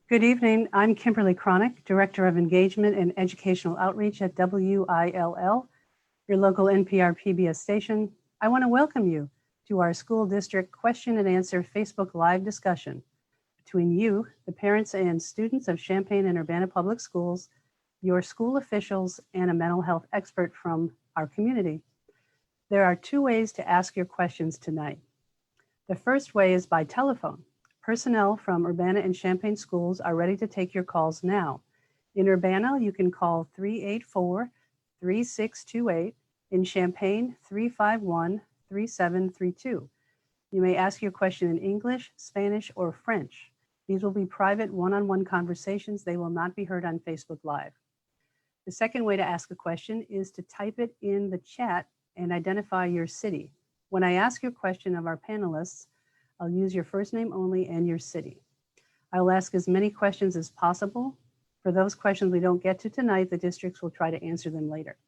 Good evening. I'm Kimberly Cronick, Director of Engagement and Educational Outreach at WILL, your local NPR PBS station. I want to welcome you to our school district question and answer Facebook Live discussion between you, the parents and students of Champaign and Urbana Public Schools, your school officials, and a mental health expert from our community. There are two ways to ask your questions tonight. The first way is by telephone. Personnel from Urbana and Champaign schools are ready to take your calls now. In Urbana, you can call 384-3628. In Champaign, 351-3732. You may ask your question in English, Spanish, or French. These will be private one-on-one conversations. They will not be heard on Facebook Live. The second way to ask a question is to type it in the chat and identify your city. When I ask your question of our panelists, I'll use your first name only and your city. I will ask as many questions as possible. For those questions we don't get to tonight, the districts will try to answer them later.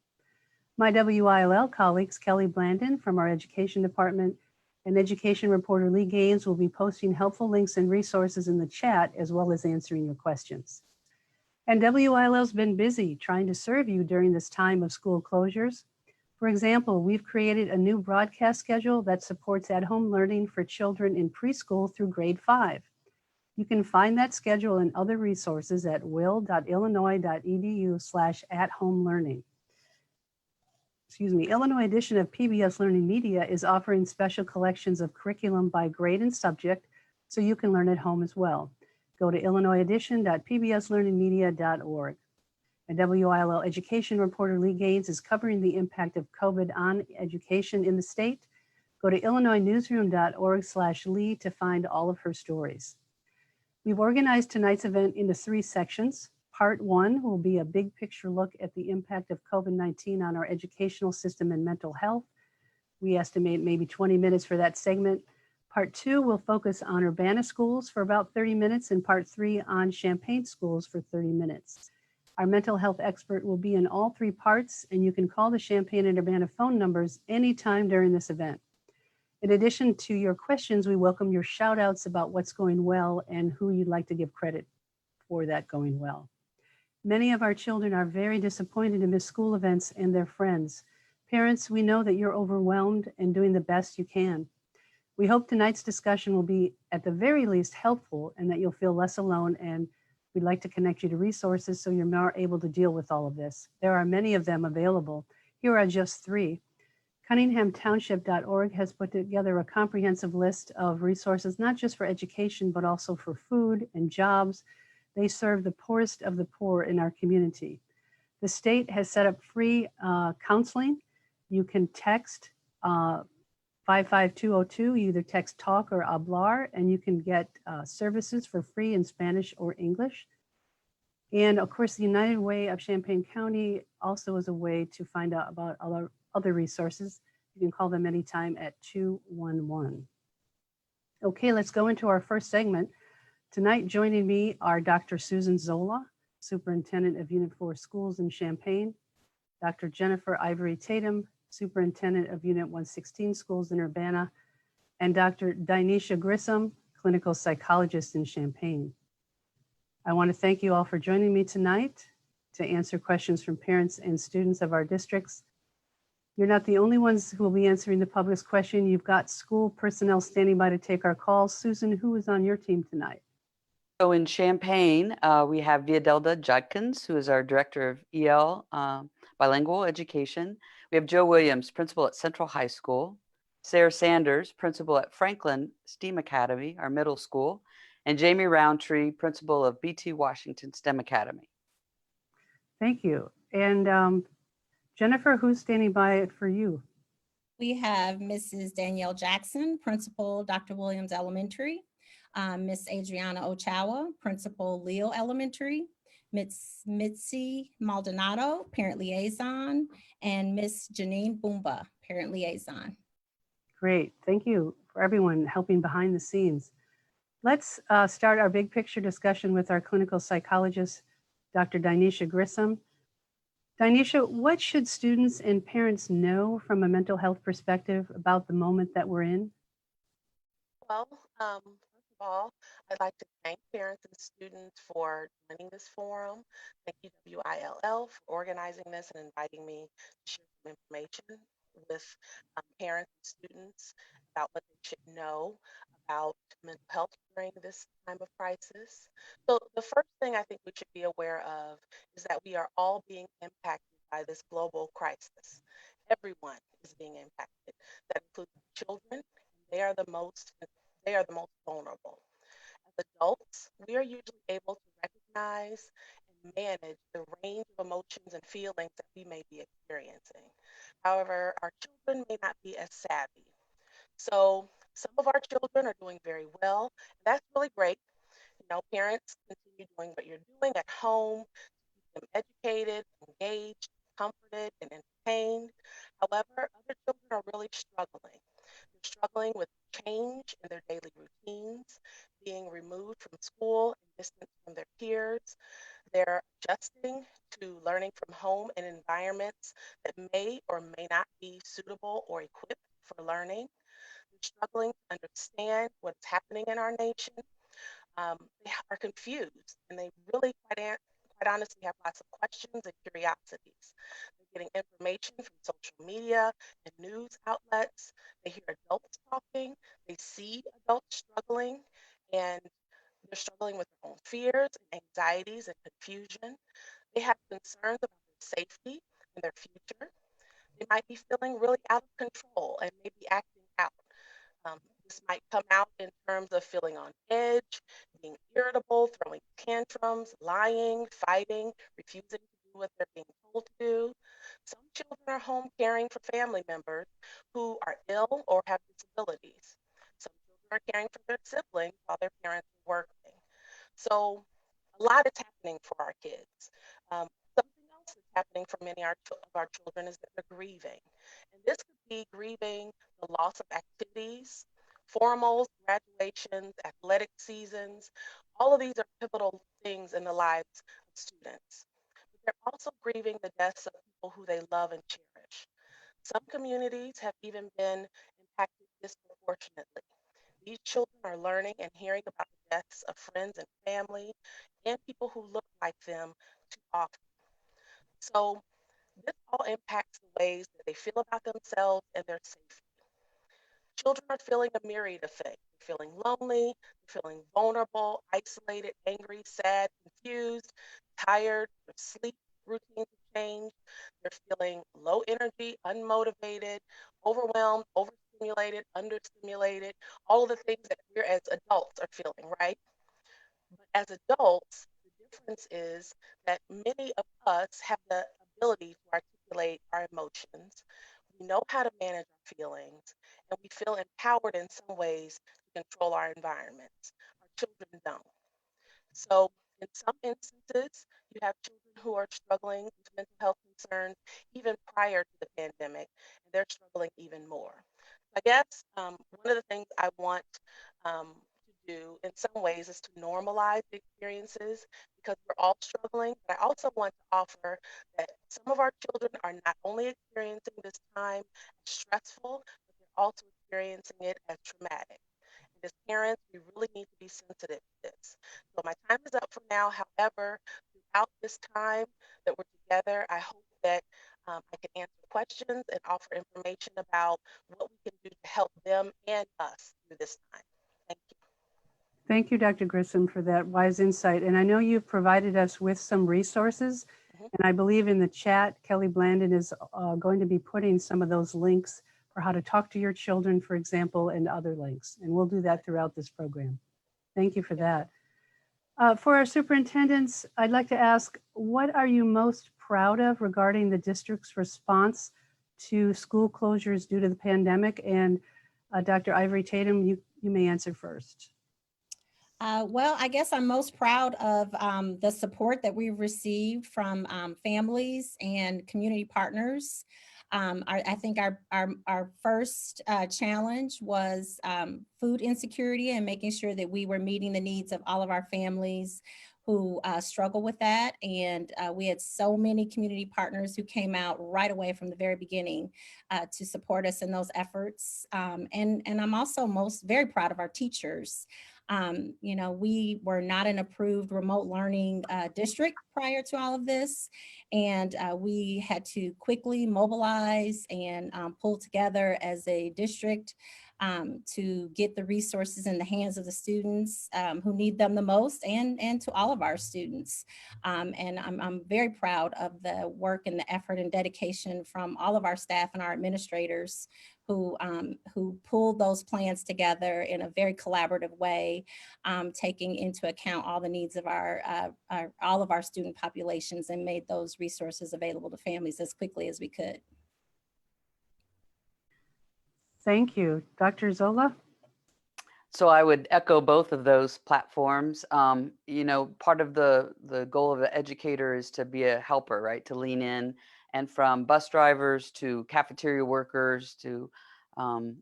My WILL colleagues, Kelly Blandon from our Education Department and Education Reporter Lee Gaines, will be posting helpful links and resources in the chat as well as answering your questions. And WILL's been busy trying to serve you during this time of school closures. For example, we've created a new broadcast schedule that supports at-home learning for children in preschool through grade 5. You can find that schedule and other resources at will.illinois.edu/at-home-learning. Illinois edition of PBS Learning Media is offering special collections of curriculum by grade and subject, so you can learn at home as well. Go to illinoisedition.pbslearningmedia.org. And WILL education reporter Lee Gaines is covering the impact of COVID on education in the state. Go to illinoisnewsroom.org/Lee to find all of her stories. We've organized tonight's event into 3 sections. Part 1 will be a big picture look at the impact of COVID-19 on our educational system and mental health. We estimate maybe 20 minutes for that segment. Part 2 will focus on Urbana schools for about 30 minutes and Part 3 on Champaign schools for 30 minutes. Our mental health expert will be in all 3 parts, and you can call the Champaign and Urbana phone numbers anytime during this event. In addition to your questions, we welcome your shout outs about what's going well and who you'd like to give credit for that going well. Many of our children are very disappointed to miss school events and their friends. Parents, we know that you're overwhelmed and doing the best you can. We hope tonight's discussion will be at the very least helpful and that you'll feel less alone, and we'd like to connect you to resources so you're more able to deal with all of this. There are many of them available. Here are just 3. CunninghamTownship.org has put together a comprehensive list of resources, not just for education, but also for food and jobs. They serve the poorest of the poor in our community. The state has set up free counseling. You can text 55202, you either text talk or hablar, and you can get services for free in Spanish or English. And of course, the United Way of Champaign County also is a way to find out about other resources. You can call them anytime at 211. Okay, let's go into our first segment. Tonight, joining me are Dr. Susan Zola, Superintendent of Unit 4 Schools in Champaign, Dr. Jennifer Ivory Tatum, Superintendent of Unit 116 Schools in Urbana, and Dr. Dinesha Grissom, Clinical Psychologist in Champaign. I want to thank you all for joining me tonight to answer questions from parents and students of our districts. You're not the only ones who will be answering the public's question. You've got school personnel standing by to take our calls. Susan, who is on your team tonight? So in Champaign, we have Viadelda Judkins, who is our Director of EL Bilingual Education. We have Joe Williams, Principal at Central High School, Sarah Sanders, Principal at Franklin STEAM Academy, our middle school, and Jamie Roundtree, Principal of BT Washington STEM Academy. Thank you. And Jennifer, who's standing by for you? We have Mrs. Danielle Jackson, Principal Dr. Williams Elementary, Miss Adriana Ochawa, Principal Leo Elementary, Miss Mitzi Maldonado, Parent Liaison, and Miss Janine Boomba, Parent Liaison. Great, thank you for everyone helping behind the scenes. Let's start our big picture discussion with our clinical psychologist, Dr. Dinesha Grissom. Dinesha, what should students and parents know from a mental health perspective about the moment that we're in? Well, all, I'd like to thank parents and students for joining this forum. Thank you, WILL, for organizing this and inviting me to share some information with parents and students about what they should know about mental health during this time of crisis. So the first thing I think we should be aware of is that we are all being impacted by this global crisis. Everyone is being impacted. That includes children. They are the most vulnerable. As adults, we are usually able to recognize and manage the range of emotions and feelings that we may be experiencing. However, our children may not be as savvy. So some of our children are doing very well, and that's really great. Parents, continue doing what you're doing at home, keep them educated, engaged, comforted, and entertained. However, other children are really struggling. They're struggling with change in their daily routines, being removed from school and distanced from their peers. They're adjusting to learning from home and environments that may or may not be suitable or equipped for learning. They're struggling to understand what's happening in our nation. They are confused, and they really, quite honestly, have lots of questions and curiosities. They're getting information from social media and news outlets. They hear adults talking. They see adults struggling, and they're struggling with their own fears and anxieties and confusion. They have concerns about their safety and their future. They might be feeling really out of control and maybe acting out. This might come out in terms of feeling on edge, being irritable, throwing tantrums, lying, fighting, refusing to do what they're being told to do. Some children are home caring for family members who are ill or have disabilities. Some children are caring for their siblings while their parents are working. So a lot is happening for our kids. Something else that's happening for many of our children is that they're grieving. And this could be grieving the loss of activities, formals, graduations, athletic seasons. All of these are pivotal things in the lives of students. But they're also grieving the deaths of people who they love and cherish. Some communities have even been impacted disproportionately. These children are learning and hearing about the deaths of friends and family and people who look like them too often. So this all impacts the ways that they feel about themselves and their safety. Children are feeling a myriad of things. They're feeling lonely, they're feeling vulnerable, isolated, angry, sad, confused, tired, their sleep routines have changed. They're feeling low energy, unmotivated, overwhelmed, overstimulated, understimulated, all of the things that we as adults are feeling, right? But as adults, the difference is that many of us have the ability to articulate our emotions. We know how to manage our feelings, and we feel empowered in some ways to control our environments. Our children don't. So, in some instances, you have children who are struggling with mental health concerns even prior to the pandemic, and they're struggling even more. I guess one of the things I want to do in some ways is to normalize the experiences because we're all struggling. But I also want to offer that some of our children are not only experiencing this time as stressful, but they're also experiencing it as traumatic. And as parents, we really need to be sensitive to this. So my time is up for now. However, throughout this time that we're together, I hope that I can answer questions and offer information about what we can do to help them and us through this time. Thank you. Thank you, Dr. Grissom, for that wise insight. And I know you've provided us with some resources. And I believe in the chat, Kelly Blandon is going to be putting some of those links for how to talk to your children, for example, and other links. And we'll do that throughout this program. Thank you for that. For our superintendents, I'd like to ask, what are you most proud of regarding the district's response to school closures due to the pandemic? And Dr. Ivory Tatum, you may answer first. Well, I guess I'm most proud of the support that we've received from families and community partners. I think our first challenge was food insecurity and making sure that we were meeting the needs of all of our families who struggle with that. And we had so many community partners who came out right away from the very beginning to support us in those efforts. And I'm also very proud of our teachers. You know, we were not an approved remote learning district prior to all of this. And we had to quickly mobilize and pull together as a district to get the resources in the hands of the students who need them the most, and to all of our students. And I'm very proud of the work and the effort and dedication from all of our staff and our administrators who pulled those plans together in a very collaborative way, taking into account all the needs of all of our student populations, and made those resources available to families as quickly as we could. Thank you. Dr. Zola? So I would echo both of those platforms. You know, part of the goal of an educator is to be a helper, right? To lean in, and from bus drivers to cafeteria workers to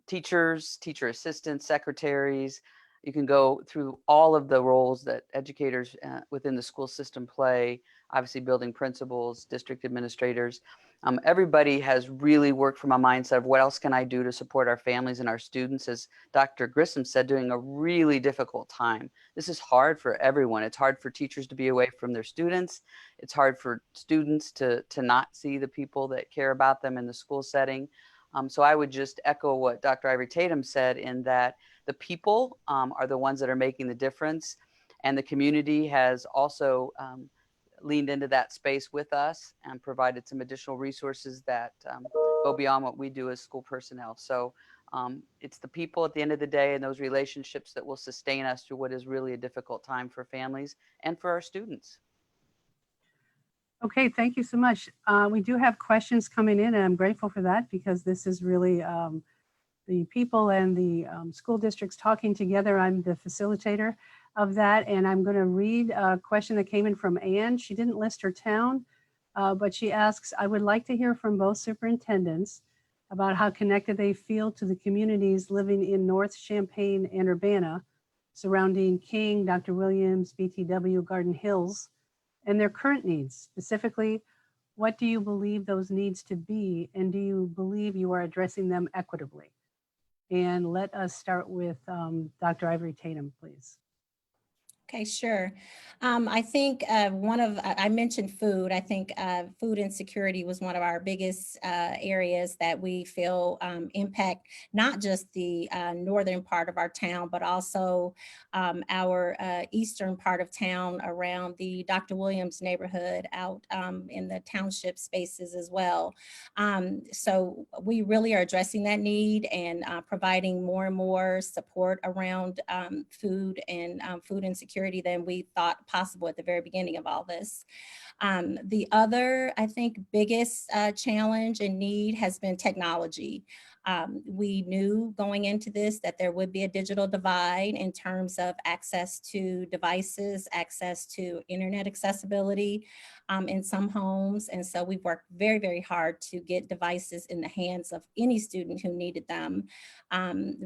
teachers, teacher assistants, secretaries. You can go through all of the roles that educators within the school system play, obviously building principals, district administrators. Everybody has really worked from a mindset of what else can I do to support our families and our students, as Dr. Grissom said, during a really difficult time. This is hard for everyone. It's hard for teachers to be away from their students. It's hard for students to not see the people that care about them in the school setting. So I would just echo what Dr. Ivory Tatum said, in that the people are the ones that are making the difference. And the community has also leaned into that space with us and provided some additional resources that go beyond what we do as school personnel. So it's the people at the end of the day and those relationships that will sustain us through what is really a difficult time for families and for our students. Okay, thank you so much. We do have questions coming in, and I'm grateful for that, because this is really the people and the school districts talking together. I'm the facilitator of that, and I'm going to read a question that came in from Anne. She didn't list her town, but she asks, I would like to hear from both superintendents about how connected they feel to the communities living in North Champaign and Urbana, surrounding King, Dr. Williams, BTW, Garden Hills, and their current needs. Specifically, what do you believe those needs to be, and do you believe you are addressing them equitably? And let us start with Dr. Ivory Tatum, please. Okay, sure. I think I mentioned food. I think food insecurity was one of our biggest areas that we feel impact not just the northern part of our town, but also our eastern part of town around the Dr. Williams neighborhood, out in the township spaces as well. So we really are addressing that need and providing more and more support around food and food insecurity than we thought possible at the very beginning of all this. The other, I think, biggest challenge and need has been technology. We knew going into this that there would be a digital divide in terms of access to devices, access to internet accessibility in some homes. And so we've worked very, very hard to get devices in the hands of any student who needed them,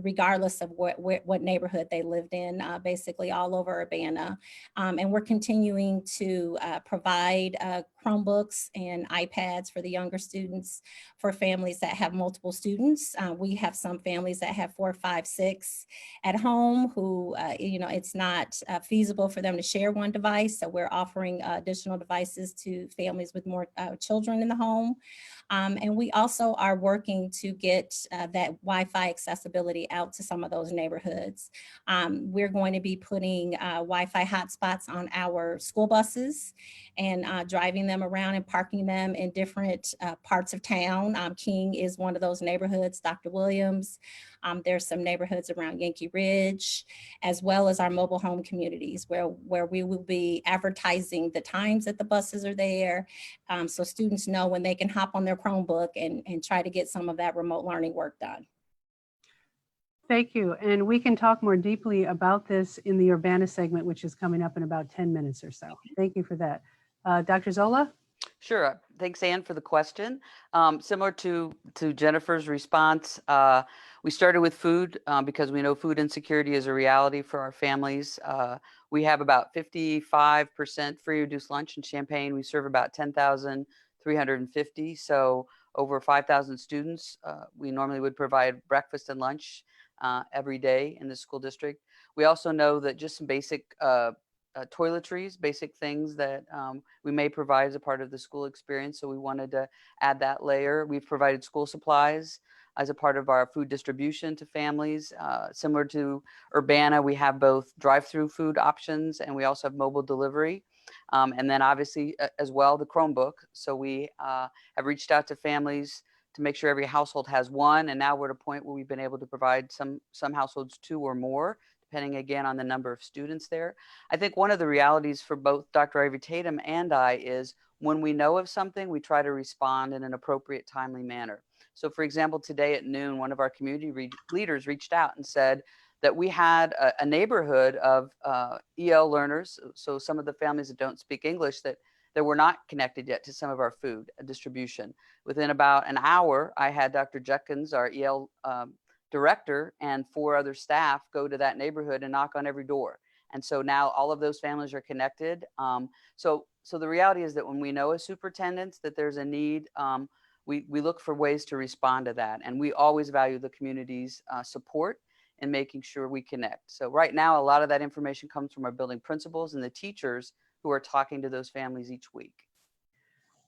regardless of what neighborhood they lived in, basically all over Urbana. And we're continuing to provide Chromebooks and iPads for the younger students for families that have multiple students. We have some families that have 4, 5, 6 at home who, it's not feasible for them to share one device. So we're offering additional devices to families with more children in the home. And we also are working to get that Wi-Fi accessibility out to some of those neighborhoods. We're going to be putting Wi-Fi hotspots on our school buses and driving them around and parking them in different parts of town. King is one of those neighborhoods, Dr. Williams. There's some neighborhoods around Yankee Ridge, as well as our mobile home communities where we will be advertising the times that the buses are there, so students know when they can hop on their Chromebook and try to get some of that remote learning work done. Thank you. And we can talk more deeply about this in the Urbana segment, which is coming up in about 10 minutes or so. Thank you for that. Dr. Zola? Sure. Thanks, Anne, for the question. Similar to Jennifer's response, we started with food because we know food insecurity is a reality for our families. We have about 55% free reduced lunch in Champaign. We serve about 10,350, so over 5,000 students. We normally would provide breakfast and lunch every day in the school district. We also know that just some basic toiletries, basic things that we may provide as a part of the school experience. So we wanted to add that layer. We've provided school supplies as a part of our food distribution to families. Similar to Urbana, we have both drive-through food options and we also have mobile delivery. And then obviously as well, the Chromebook. So we have reached out to families to make sure every household has one. And now we're at a point where we've been able to provide some households 2 or more, depending again on the number of students there. I think one of the realities for both Dr. Ivy Tatum and I is when we know of something, we try to respond in an appropriate, timely manner. So for example, today at noon, one of our community leaders reached out and said that we had a neighborhood of EL learners, so some of the families that don't speak English that were not connected yet to some of our food distribution. Within about an hour, I had Dr. Judkins, our EL director, and 4 other staff go to that neighborhood and knock on every door. And so now all of those families are connected. So the reality is that when we know as superintendents that there's a need, we look for ways to respond to that. And we always value the community's support in making sure we connect. So right now, a lot of that information comes from our building principals and the teachers who are talking to those families each week.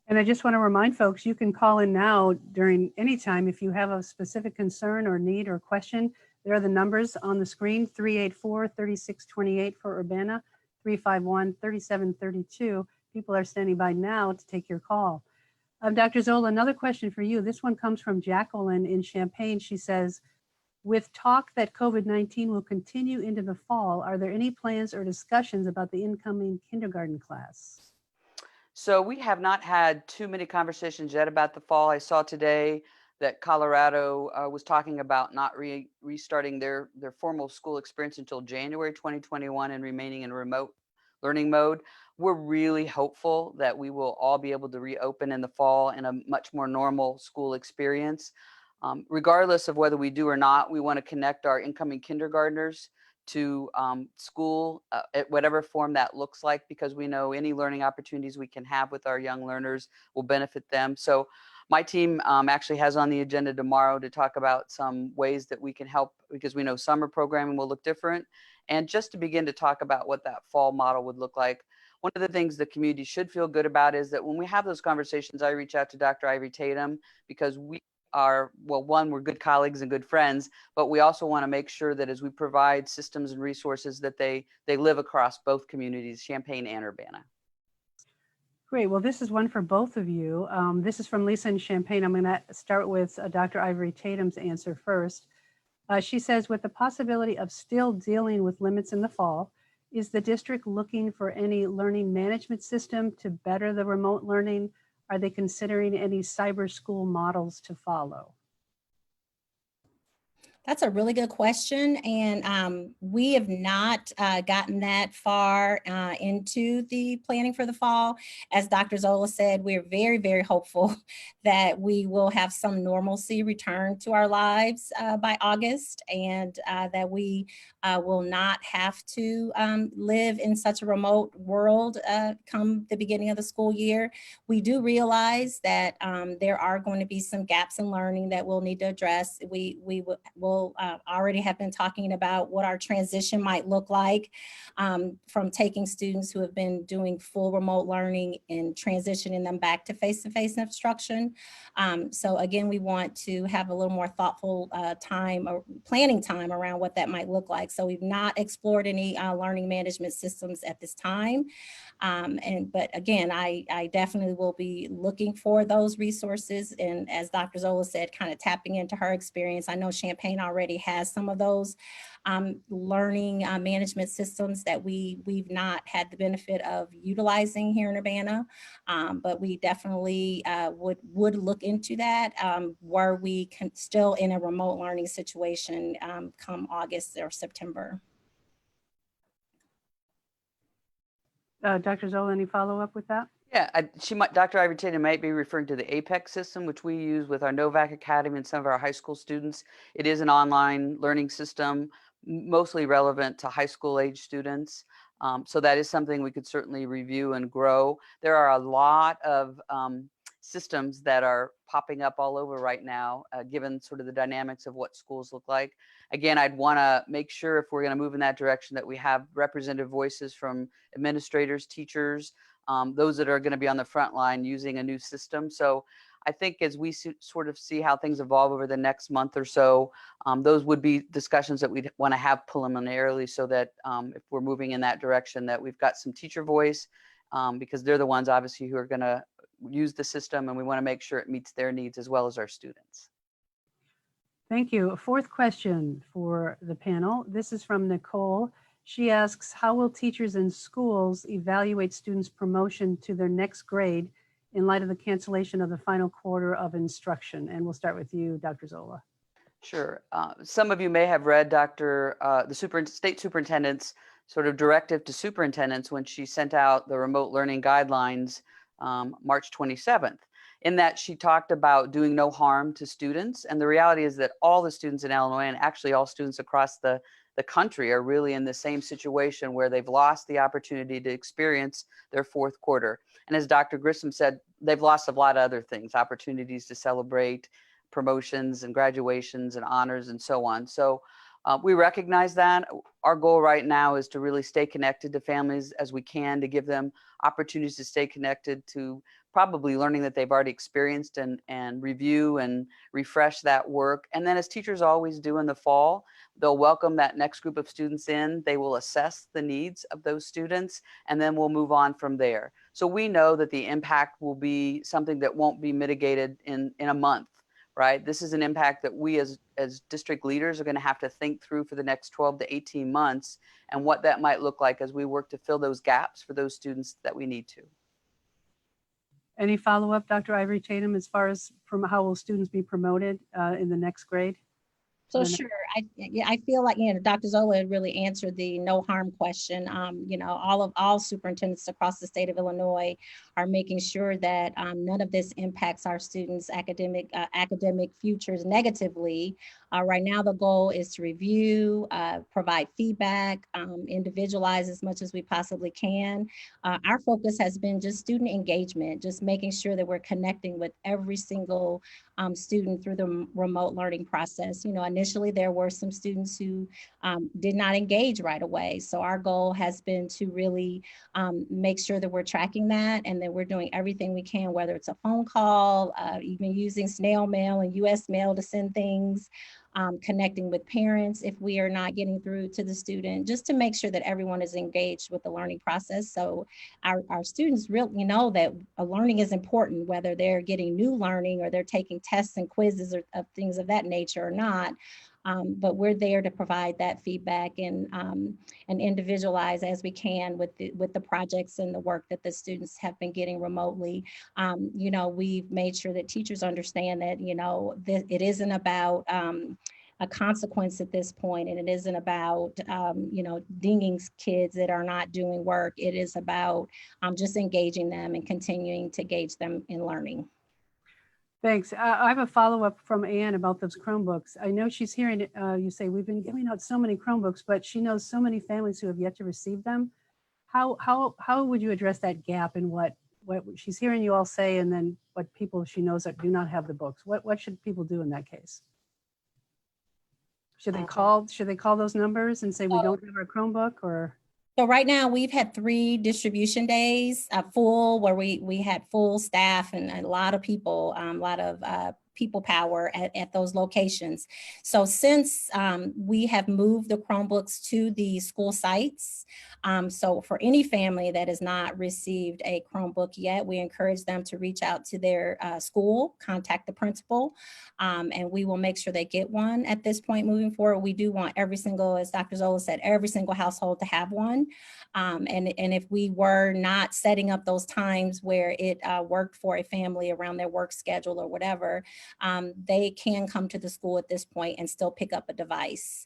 And I just want to remind folks, you can call in now during any time if you have a specific concern or need or question. There are the numbers on the screen, 384-3628 for Urbana, 351-3732. People are standing by now to take your call. Dr. Zola, another question for you. This one comes from Jacqueline in Champaign. She says, with talk that COVID-19 will continue into the fall, are there any plans or discussions about the incoming kindergarten class? So we have not had too many conversations yet about the fall. I saw today that Colorado was talking about not restarting their formal school experience until January 2021 and remaining in remote learning mode. We're really hopeful that we will all be able to reopen in the fall in a much more normal school experience. Regardless of whether we do or not, we want to connect our incoming kindergartners to school at whatever form that looks like, because we know any learning opportunities we can have with our young learners will benefit them. So my team actually has on the agenda tomorrow to talk about some ways that we can help, because we know summer programming will look different, and just to begin to talk about what that fall model would look like. One of the things the community should feel good about is that when we have those conversations, I reach out to Dr. Ivy Tatum, because we are, well, one, we're good colleagues and good friends, but we also want to make sure that as we provide systems and resources that they live across both communities, Champaign and Urbana. Great. Well, this is one for both of you. This is from Lisa in Champaign. I'm going to start with Dr. Ivy Tatum's answer first. She says, with the possibility of still dealing with limits in the fall, is the district looking for any learning management system to better the remote learning? Are they considering any cyber school models to follow? That's a really good question. And we have not gotten that far into the planning for the fall. As Dr. Zola said, we're very, very hopeful that we will have some normalcy return to our lives by August, and that we will not have to live in such a remote world come the beginning of the school year. We do realize that there are going to be some gaps in learning that we'll need to address. We will already have been talking about what our transition might look like from taking students who have been doing full remote learning and transitioning them back to face-to-face instruction. So again, we want to have a little more thoughtful time or planning time around what that might look like. So we've not explored any learning management systems at this time. But again, I definitely will be looking for those resources. And as Dr. Zola said, kind of tapping into her experience. I know Champaign already has some of those learning management systems that we've not had the benefit of utilizing here in Urbana. But we definitely would look into that were we still in a remote learning situation come August or September. Dr. Zola, any follow-up with that? Yeah, Dr. Ivy Tatum might be referring to the APEX system, which we use with our Novak Academy and some of our high school students. It is an online learning system, mostly relevant to high school age students. So that is something we could certainly review and grow. There are a lot of systems that are popping up all over right now, given sort of the dynamics of what schools look like. Again, I'd want to make sure if we're going to move in that direction that we have representative voices from administrators, teachers, those that are going to be on the front line using a new system. So I think as we sort of see how things evolve over the next month or so, those would be discussions that we'd want to have preliminarily, so that if we're moving in that direction, that we've got some teacher voice, because they're the ones obviously who are going to use the system, and we want to make sure it meets their needs as well as our students. Thank you. A fourth question for the panel. This is from Nicole. She asks, how will teachers in schools evaluate students' promotion to their next grade in light of the cancellation of the final quarter of instruction? And we'll start with you, Dr. Zola. Sure. Some of you may have read the state superintendent's sort of directive to superintendents when she sent out the remote learning guidelines March 27th. In that, she talked about doing no harm to students. And the reality is that all the students in Illinois, and actually all students across the country, are really in the same situation where they've lost the opportunity to experience their fourth quarter. And as Dr. Grissom said, they've lost a lot of other things, opportunities to celebrate promotions and graduations and honors and so on. So we recognize that. Our goal right now is to really stay connected to families as we can, to give them opportunities to stay connected to probably learning that they've already experienced, and review and refresh that work. And then, as teachers always do in the fall, they'll welcome that next group of students in. They will assess the needs of those students, and then we'll move on from there. So we know that the impact will be something that won't be mitigated in a month. Right? This is an impact that we as district leaders are going to have to think through for the next 12 to 18 months, and what that might look like as we work to fill those gaps for those students that we need to. Any follow-up, Dr. Ivory Tatum, as far as from how will students be promoted in the next grade? So sure, I feel like, Dr. Zola had really answered the no harm question. All superintendents across the state of Illinois are making sure that none of this impacts our students' academic futures negatively. Right now, the goal is to review, provide feedback, individualize as much as we possibly can. Our focus has been just student engagement, just making sure that we're connecting with every single student through the remote learning process. Initially there were some students who did not engage right away. So our goal has been to really make sure that we're tracking that, and that we're doing everything we can, whether it's a phone call, even using snail mail and US mail to send things, connecting with parents if we are not getting through to the student, just to make sure that everyone is engaged with the learning process. So our students really know that learning is important, whether they're getting new learning or they're taking tests and quizzes or things of that nature or not. But we're there to provide that feedback and individualize as we can with the projects and the work that the students have been getting remotely. We've made sure that teachers understand that, it isn't about a consequence at this point, and it isn't about, dinging kids that are not doing work. It is about just engaging them and continuing to engage them in learning. Thanks. I have a follow-up from Anne about those Chromebooks. I know she's hearing you say we've been giving out so many Chromebooks, but she knows so many families who have yet to receive them. How would you address that gap in what she's hearing you all say, and then what people she knows that do not have the books? What should people do in that case? Should they call those numbers and say we don't have our Chromebook, or? So right now we've had 3 distribution days full, where we had full staff and a lot of people, a lot of people power at those locations. So since we have moved the Chromebooks to the school sites, so for any family that has not received a Chromebook yet, we encourage them to reach out to their school, contact the principal, and we will make sure they get one. At this point moving forward, we do want every single, as Dr. Zola said, every single household to have one. And if we were not setting up those times where it worked for a family around their work schedule or whatever, they can come to the school at this point and still pick up a device.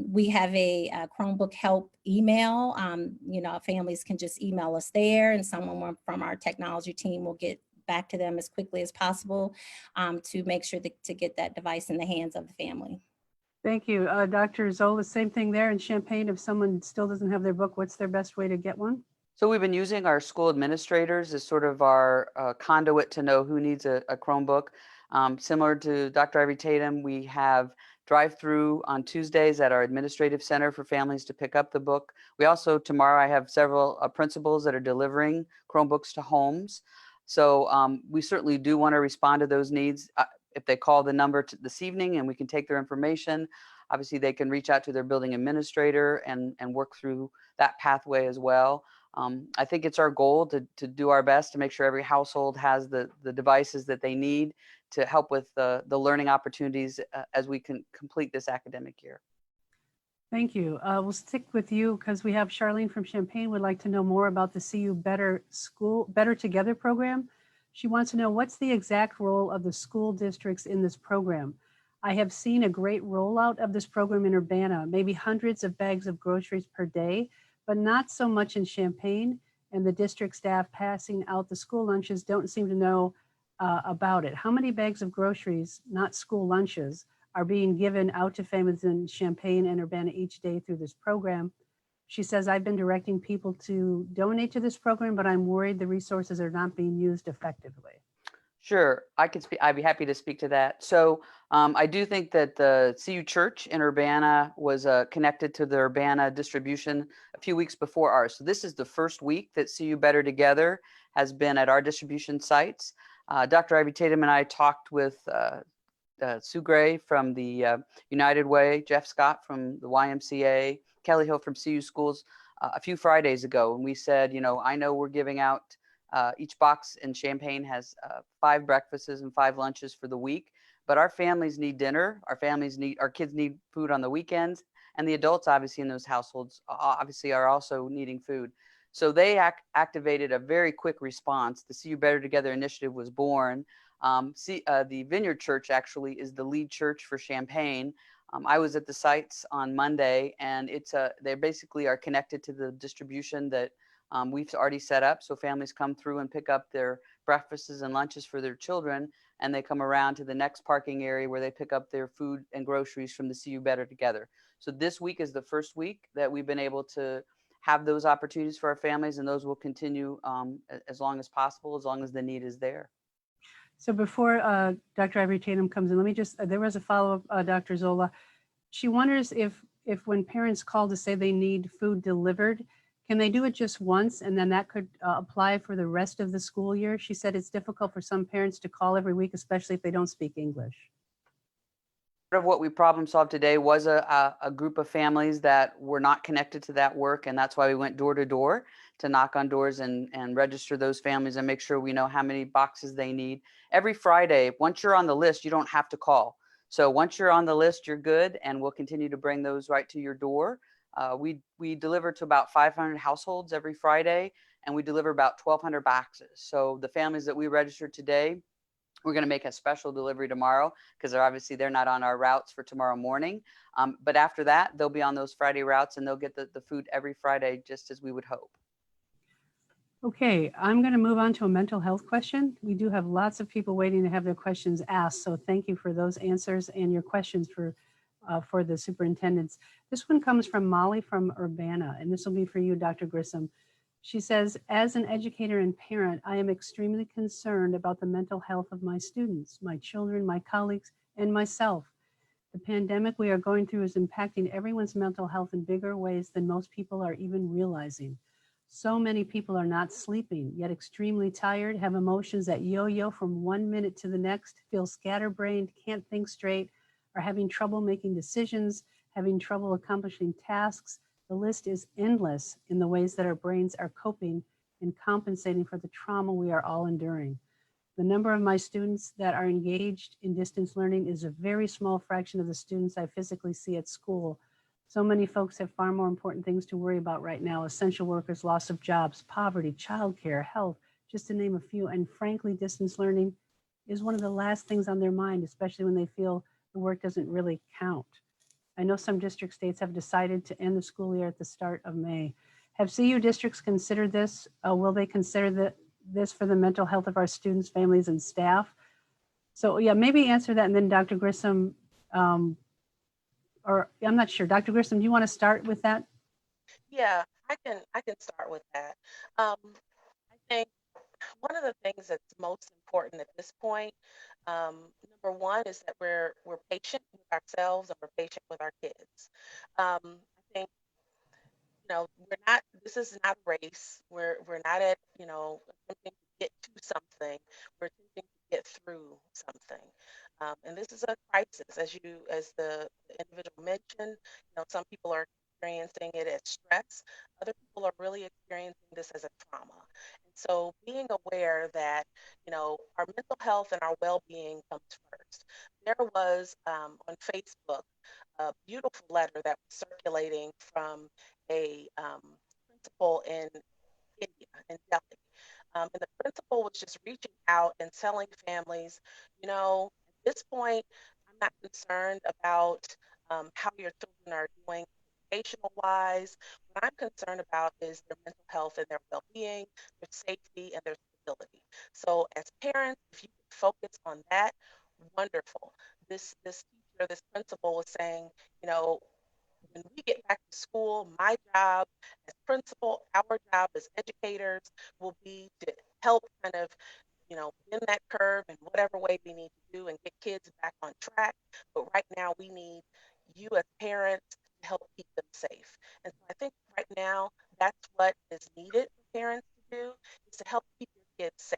We have a Chromebook help email. Families can just email us there, and someone from our technology team will get back to them as quickly as possible to make sure to get that device in the hands of the family. Thank you. Dr. Zola, same thing there in Champaign. If someone still doesn't have their book, what's their best way to get one? So we've been using our school administrators as sort of our conduit to know who needs a Chromebook. Similar to Dr. Ivy Tatum, we have drive-through on Tuesdays at our administrative center for families to pick up the book. We also, tomorrow, I have several principals that are delivering Chromebooks to homes. So we certainly do want to respond to those needs. If they call the number this evening and we can take their information, obviously they can reach out to their building administrator and work through that pathway as well. I think it's our goal to do our best to make sure every household has the devices that they need to help with the learning opportunities as we can complete this academic year. Thank you. We'll stick with you because we have Charlene from Champaign would like to know more about the CU Better Together program. She wants to know what's the exact role of the school districts in this program. I have seen a great rollout of this program in Urbana, maybe hundreds of bags of groceries per day, but not so much in Champaign, and the district staff passing out the school lunches don't seem to know about it. How many bags of groceries, not school lunches, are being given out to families in Champaign and Urbana each day through this program? She says, I've been directing people to donate to this program, but I'm worried the resources are not being used effectively. Sure, I could speak. I'd be happy to speak to that. So I do think that the CU Church in Urbana was connected to the Urbana distribution a few weeks before ours. So this is the first week that CU Better Together has been at our distribution sites. Dr. Ivy Tatum and I talked with Sue Gray from the United Way, Jeff Scott from the YMCA, Kelly Hill from CU Schools a few Fridays ago. And we said, you know, I know we're giving out each box in Champaign has 5 breakfasts and 5 lunches for the week, but our families need dinner. Our kids need food on the weekends, and the adults obviously in those households obviously are also needing food. So they activated a very quick response. The CU Better Together initiative was born. The Vineyard Church actually is the lead church for Champaign. I was at the sites on Monday, and they basically are connected to the distribution that we've already set up. So families come through and pick up their breakfasts and lunches for their children, and they come around to the next parking area where they pick up their food and groceries from the CU Better Together. So this week is the first week that we've been able to have those opportunities for our families, and those will continue as long as possible, as long as the need is there. So before Dr. Ivory Tatum comes in, let me just, there was a follow-up, Dr. Zola. She wonders if when parents call to say they need food delivered, can they do it just once and then that could apply for the rest of the school year? She said it's difficult for some parents to call every week, especially if they don't speak English. Part of what we problem solved today was a group of families that were not connected to that work, and that's why we went door to door to knock on doors and register those families and make sure we know how many boxes they need. Every Friday, once you're on the list, you don't have to call. So once you're on the list, you're good, and we'll continue to bring those right to your door. We deliver to about 500 households every Friday, and we deliver about 1,200 boxes. So the families that we registered today, we're going to make a special delivery tomorrow because they're not on our routes for tomorrow morning. But after that, they'll be on those Friday routes, and they'll get the food every Friday, just as we would hope. Okay, I'm going to move on to a mental health question. We do have lots of people waiting to have their questions asked, so thank you for those answers and your questions for the superintendents. This one comes from Molly from Urbana, and this will be for you, Dr. Grissom. She says, as an educator and parent, I am extremely concerned about the mental health of my students, my children, my colleagues, and myself. The pandemic we are going through is impacting everyone's mental health in bigger ways than most people are even realizing. So many people are not sleeping, yet extremely tired, have emotions that yo-yo from one minute to the next, feel scatterbrained, can't think straight, are having trouble making decisions, having trouble accomplishing tasks. The list is endless in the ways that our brains are coping and compensating for the trauma we are all enduring. The number of my students that are engaged in distance learning is a very small fraction of the students I physically see at school. So many folks have far more important things to worry about right now: essential workers, loss of jobs, poverty, childcare, health, just to name a few. And frankly, distance learning is one of the last things on their mind, especially when they feel the work doesn't really count. I know some district states have decided to end the school year at the start of May. Have CU districts considered this? Will they consider this for the mental health of our students, families, and staff? So yeah, maybe answer that, and then Dr. Grissom, or I'm not sure. Dr. Grissom, do you want to start with that? Yeah, I can start with that. I think one of the things that's most important at this point, number one, is that we're patient with ourselves and we're patient with our kids. I think we're not. This is not a race. We're not at attempting to get to something. We're attempting to get through something. And this is a crisis, as the individual mentioned. Some people are experiencing it as stress. Other people are really experiencing this as a trauma. And so, being aware that our mental health and our well-being comes first. There was on Facebook a beautiful letter that was circulating from a principal in India, in Delhi. And the principal was just reaching out and telling families, at this point, I'm not concerned about how your children are doing educational wise. What I'm concerned about is their mental health and their well-being, their safety, and their stability. So as parents, if you could focus on that, wonderful. This teacher, this principal was saying, you know, when we get back to school, my job as principal, our job as educators will be to help kind of, bend that curve in whatever way we need to do and get kids back on track. But right now, we need you as parents to help keep them safe. And so I think right now, that's what is needed for parents to do, is to help keep your kids safe,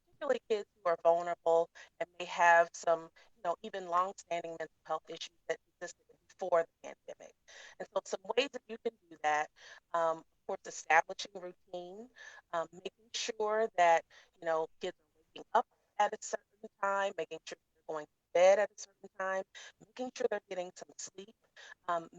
particularly kids who are vulnerable and may have some, even long-standing mental health issues that existed before the pandemic. And so some ways that you can do that, of course, establishing routine, making sure that, kids are waking up at a certain time, making sure they're going to bed at a certain time, making sure they're getting some sleep,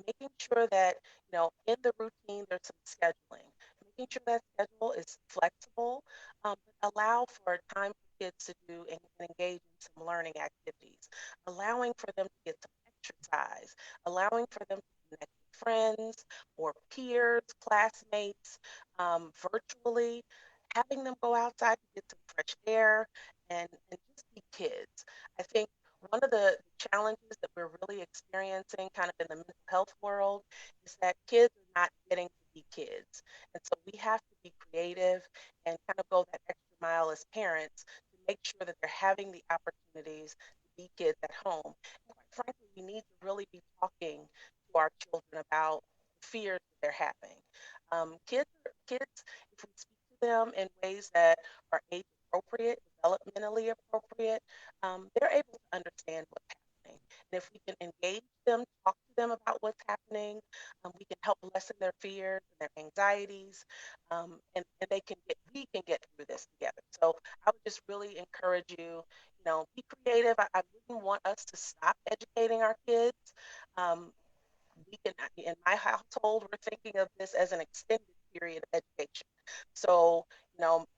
making sure that, in the routine there's some scheduling, making sure that schedule is flexible, but allow for time for kids to do and engage in some learning activities, allowing for them to get some exercise, allowing for them to connect with friends or peers, classmates, virtually, having them go outside to get some fresh air and just be kids. I think one of the challenges that we're really experiencing kind of in the mental health world is that kids are not getting to be kids. And so we have to be creative and kind of go that extra mile as parents to make sure that they're having the opportunities to be kids at home. And quite frankly, we need to really be talking to our children about the fears that they're having. Kids, if we speak to them in ways that are age appropriate, developmentally appropriate, they're able to understand what's happening. And if we can engage them, talk to them about what's happening, we can help lessen their fears and their anxieties, and we can get through this together. So I would just really encourage you, be creative. I wouldn't want us to stop educating our kids. Um, we can, in my household, we're thinking of this as an extended period of education. So,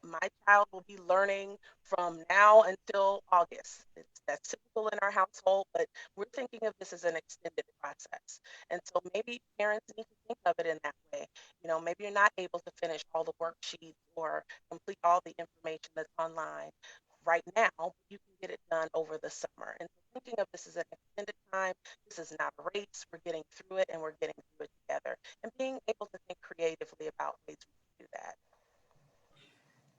my child will be learning from now until August. That's typical in our household, but we're thinking of this as an extended process. And so maybe parents need to think of it in that way. Maybe you're not able to finish all the worksheets or complete all the information that's online right now, but you can get it done over the summer. And so thinking of this as an extended time, this is not a race. We're getting through it and we're getting through it together. And being able to think creatively about ways we can do that.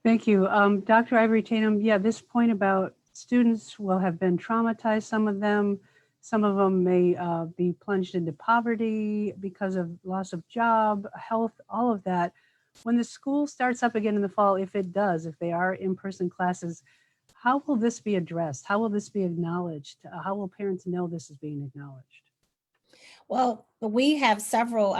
Thank you. Dr. Ivory Tatum, yeah, this point about students will have been traumatized, some of them. Some of them may be plunged into poverty because of loss of job, health, all of that. When the school starts up again in the fall, if it does, if they are in-person classes, how will this be addressed? How will this be acknowledged? How will parents know this is being acknowledged? Well, we have several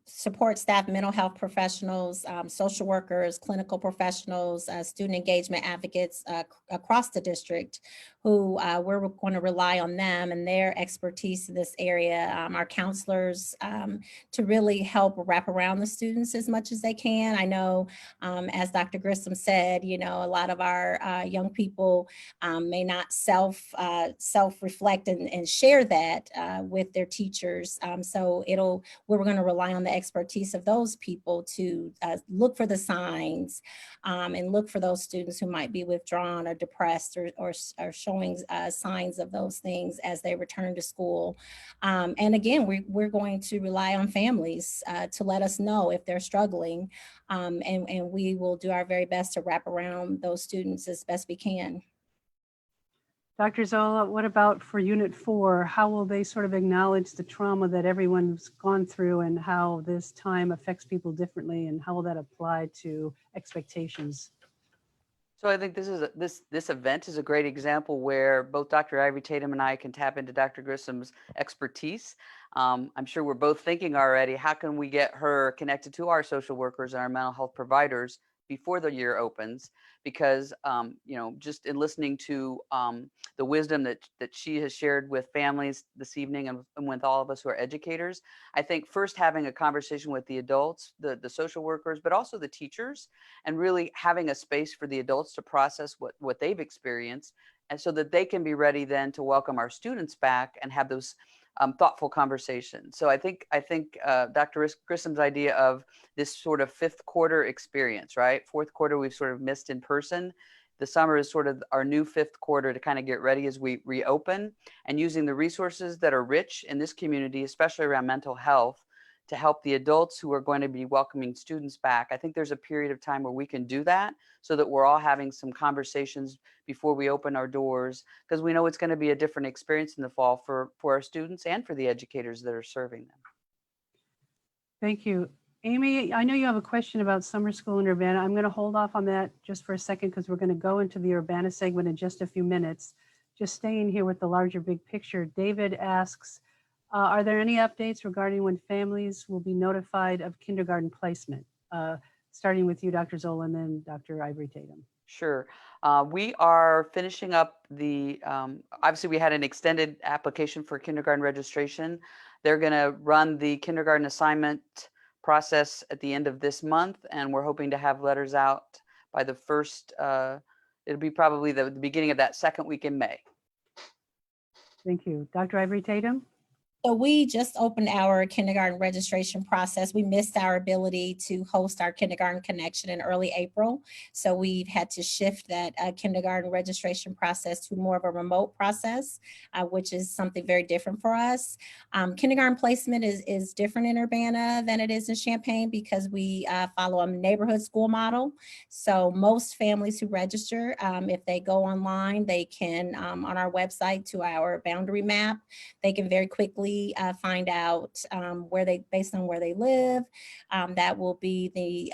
support staff, mental health professionals, social workers, clinical professionals, student engagement advocates across the district who we're going to rely on them and their expertise in this area, our counselors to really help wrap around the students as much as they can. I know, as Dr. Grissom said, a lot of our young people may not self-reflect and share that with their teachers. So so we're going to rely on the expertise of those people to look for the signs and look for those students who might be withdrawn or depressed or showing signs of those things as they return to school. And again, we're going to rely on families to let us know if they're struggling, and we will do our very best to wrap around those students as best we can. Dr. Zola, what about for Unit 4? How will they sort of acknowledge the trauma that everyone's gone through and how this time affects people differently, and how will that apply to expectations? So I think this event is a great example where both Dr. Ivory Tatum and I can tap into Dr. Grissom's expertise. I'm sure we're both thinking already, how can we get her connected to our social workers and our mental health providers before the year opens? Because just in listening to the wisdom that she has shared with families this evening and with all of us who are educators, I think first having a conversation with the adults, the social workers, but also the teachers, and really having a space for the adults to process what they've experienced, and so that they can be ready then to welcome our students back and have those thoughtful conversations. So I think Dr. Grissom's idea of this sort of fifth quarter experience, right? Fourth quarter we've sort of missed in person. The summer is sort of our new fifth quarter to kind of get ready as we reopen, and using the resources that are rich in this community, especially around mental health, to help the adults who are going to be welcoming students back. I think there's a period of time where we can do that so that we're all having some conversations before we open our doors, because we know it's going to be a different experience in the fall for our students and for the educators that are serving them. Thank you. Amy, I know you have a question about summer school in Urbana. I'm going to hold off on that just for a second because we're going to go into the Urbana segment in just a few minutes. Just staying here with the larger big picture, David asks, are there any updates regarding when families will be notified of kindergarten placement? Starting with you, Dr. Zola, and then Dr. Ivory Tatum. Sure. We are finishing up obviously we had an extended application for kindergarten registration. They're going to run the kindergarten assignment process at the end of this month, and we're hoping to have letters out by the first, it'll be probably the beginning of that second week in May. Thank you. Dr. Ivory Tatum? So we just opened our kindergarten registration process. We missed our ability to host our kindergarten connection in early April. So we've had to shift that kindergarten registration process to more of a remote process, which is something very different for us. Kindergarten placement is different in Urbana than it is in Champaign because we follow a neighborhood school model. So most families who register, if they go online, they can, on our website to our boundary map, they can very quickly find out based on where they live, that will be the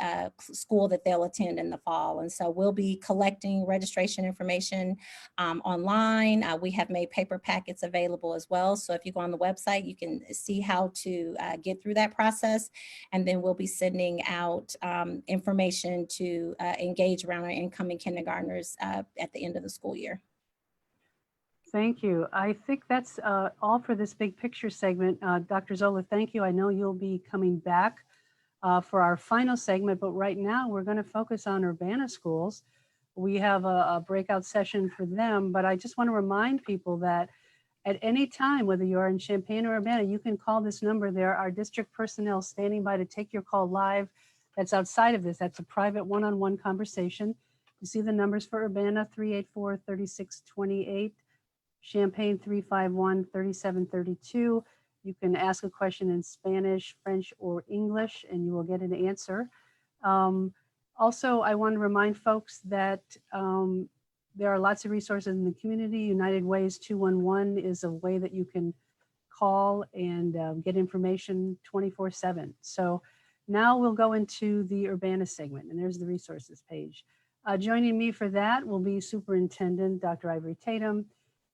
school that they'll attend in the fall. And so we'll be collecting registration information online. We have made paper packets available as well. So if you go on the website, you can see how to get through that process. And then we'll be sending out information to engage around our incoming kindergartners at the end of the school year. Thank you. I think that's all for this big picture segment. Dr. Zola, thank you. I know you'll be coming back for our final segment, but right now we're going to focus on Urbana schools. We have a breakout session for them, but I just want to remind people that at any time, whether you are in Champaign or Urbana, you can call this number. There are district personnel standing by to take your call live. That's outside of this. That's a private one-on-one conversation. You see the numbers for Urbana, 384-3628. Champaign 351-3732. You can ask a question in Spanish, French, or English, and you will get an answer. Also, I want to remind folks that there are lots of resources in the community. United Ways 211 is a way that you can call and get information 24/7. So now we'll go into the Urbana segment, and there's the resources page. Joining me for that will be Superintendent Dr. Ivory Tatum,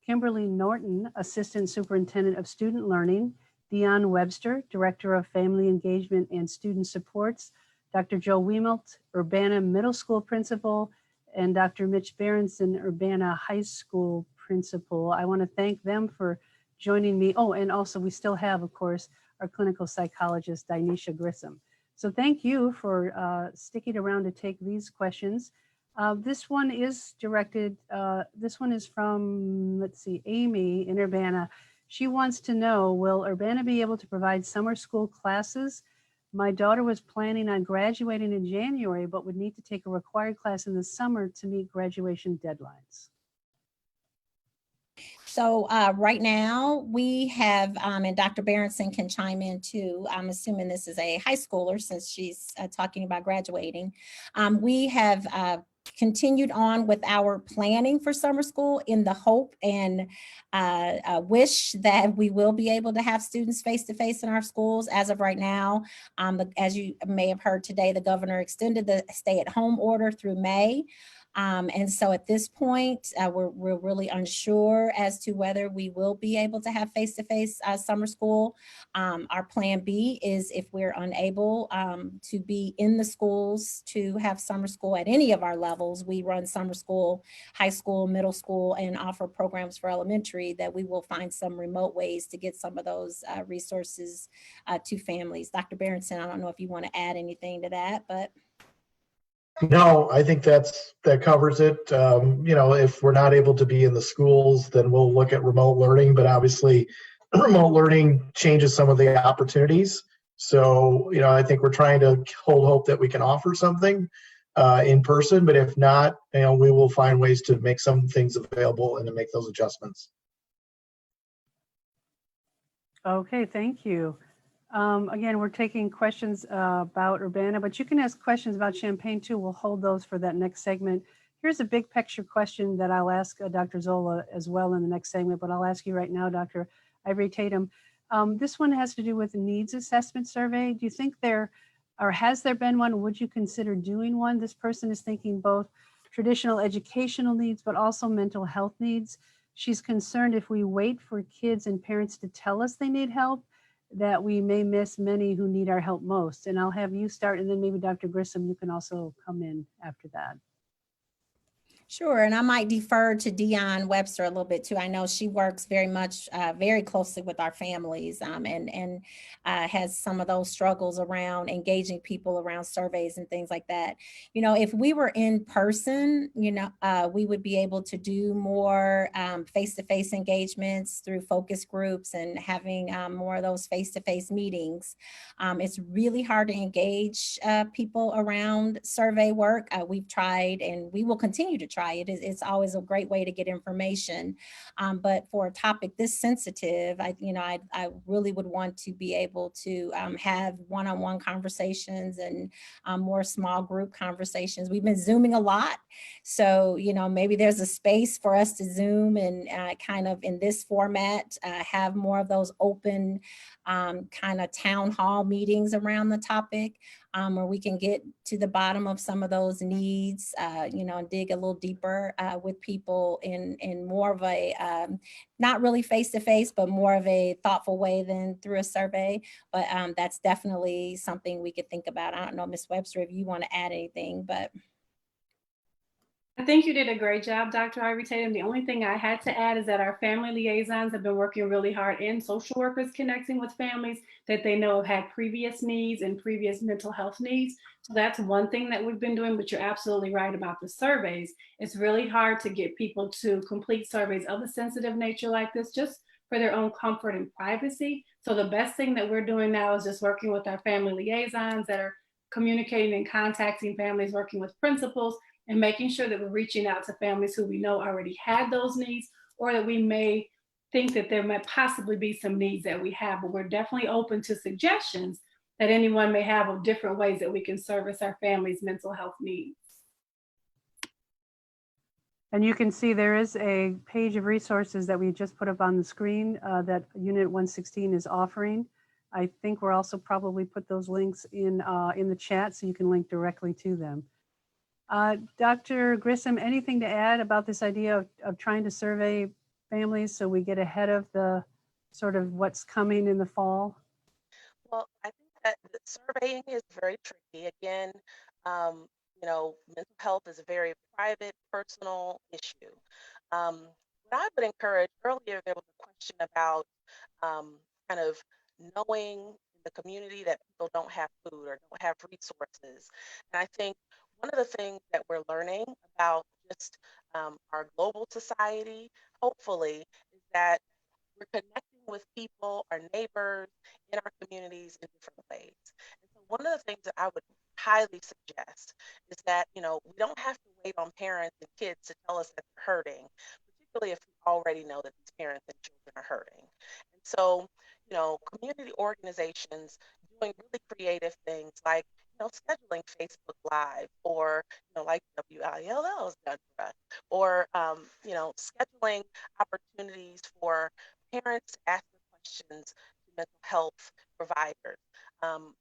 Kimberly Norton, Assistant Superintendent of Student Learning, Dion Webster, Director of Family Engagement and Student Supports, Dr. Joe Wiemelt, Urbana Middle School Principal, and Dr. Mitch Berenson, Urbana High School Principal. I want to thank them for joining me. Oh, and also we still have, of course, our clinical psychologist, Dinesha Grissom. So thank you for sticking around to take these questions. This one is directed, this one is from, let's see, Amy in Urbana. She wants to know, will Urbana be able to provide summer school classes? My daughter was planning on graduating in January, but would need to take a required class in the summer to meet graduation deadlines. So right now we have, and Dr. Berenson can chime in too. I'm assuming this is a high schooler since she's talking about graduating. We have continued on with our planning for summer school in the hope and wish that we will be able to have students face-to-face in our schools. As of right now, as you may have heard today, the governor extended the stay-at-home order through May. And so at this point, we're really unsure as to whether we will be able to have face-to-face summer school. Our plan B is if we're unable to be in the schools to have summer school at any of our levels, we run summer school, high school, middle school, and offer programs for elementary, that we will find some remote ways to get some of those resources to families. Dr. Berenson, I don't know if you want to add anything to that, but. No, I think that covers it. If we're not able to be in the schools, then we'll look at remote learning, but obviously remote learning changes some of the opportunities. So, I think we're trying to hold hope that we can offer something in person, but if not, we will find ways to make some things available and to make those adjustments. Okay, thank you. Again, we're taking questions about Urbana, but you can ask questions about Champaign too. We'll hold those for that next segment. Here's a big picture question that I'll ask Dr. Zola as well in the next segment, but I'll ask you right now, Dr. Ivory Tatum. This one has to do with the needs assessment survey. Do you think has there been one? Would you consider doing one? This person is thinking both traditional educational needs, but also mental health needs. She's concerned if we wait for kids and parents to tell us they need help, that we may miss many who need our help most. And I'll have you start, and then maybe Dr. Grissom, you can also come in after that. Sure, and I might defer to Dion Webster a little bit too. I know she works very much, very closely with our families and has some of those struggles around engaging people around surveys and things like that. If we were in person, we would be able to do more face-to-face engagements through focus groups and having more of those face-to-face meetings. It's really hard to engage people around survey work. We've tried, and we will continue to try. It's always a great way to get information. But for a topic this sensitive, I really would want to be able to have one-on-one conversations and more small group conversations. We've been Zooming a lot. So, maybe there's a space for us to Zoom and kind of in this format, have more of those open kind of town hall meetings around the topic. Where we can get to the bottom of some of those needs, and dig a little deeper with people in more of a, not really face-to-face, but more of a thoughtful way than through a survey. But that's definitely something we could think about. I don't know, Ms. Webster, if you want to add anything, but. I think you did a great job, Dr. Ivory Tatum. The only thing I had to add is that our family liaisons have been working really hard, and social workers connecting with families that they know have had previous needs and previous mental health needs. So that's one thing that we've been doing, but you're absolutely right about the surveys. It's really hard to get people to complete surveys of a sensitive nature like this, just for their own comfort and privacy. So the best thing that we're doing now is just working with our family liaisons that are communicating and contacting families, working with principals, and making sure that we're reaching out to families who we know already had those needs, or that we may think that there might possibly be some needs that we have, but we're definitely open to suggestions that anyone may have of different ways that we can service our families' mental health needs. And you can see there is a page of resources that we just put up on the screen that Unit 116 is offering. I think we're also probably put those links in the chat so you can link directly to them. Dr. Grissom, anything to add about this idea of trying to survey families so we get ahead of the sort of what's coming in the fall? Well, I think that the surveying is very tricky. Again, mental health is a very private, personal issue. What I would encourage, earlier there was a question about kind of knowing in the community that people don't have food or don't have resources. And I think one of the things that we're learning about just our global society, hopefully, is that we're connecting with people, our neighbors, in our communities in different ways. And so one of the things that I would highly suggest is that, we don't have to wait on parents and kids to tell us that they're hurting, particularly if we already know that these parents and children are hurting. And so, community organizations doing really creative things like, scheduling Facebook Live, or, like WILL has done for us, or, scheduling opportunities for parents to ask their questions to mental health providers,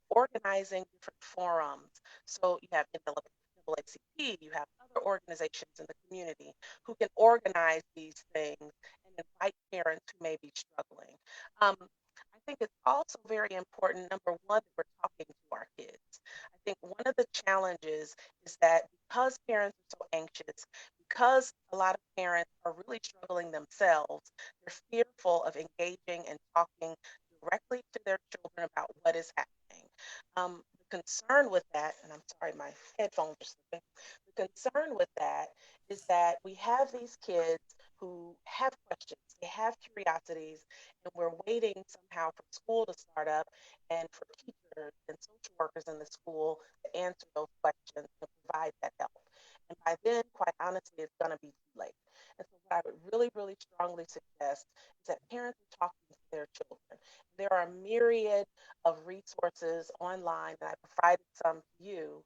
organizing different forums. So you have NAACP, you have other organizations in the community who can organize these things and invite parents who may be struggling. I think it's also very important, number one, that we're talking to our kids. I think one of the challenges is that because parents are so anxious, because a lot of parents are really struggling themselves, they're fearful of engaging and talking directly to their children about what is happening. The concern with that, and I'm sorry, my headphones are slipping. The concern with that is that we have these kids who have questions, they have curiosities, and we're waiting somehow for school to start up and for teachers and social workers in the school to answer those questions and provide that help. And by then, quite honestly, it's going to be too late. And so what I would really, really strongly suggest is that parents are talking to their children. There are a myriad of resources online, and I provided some to you,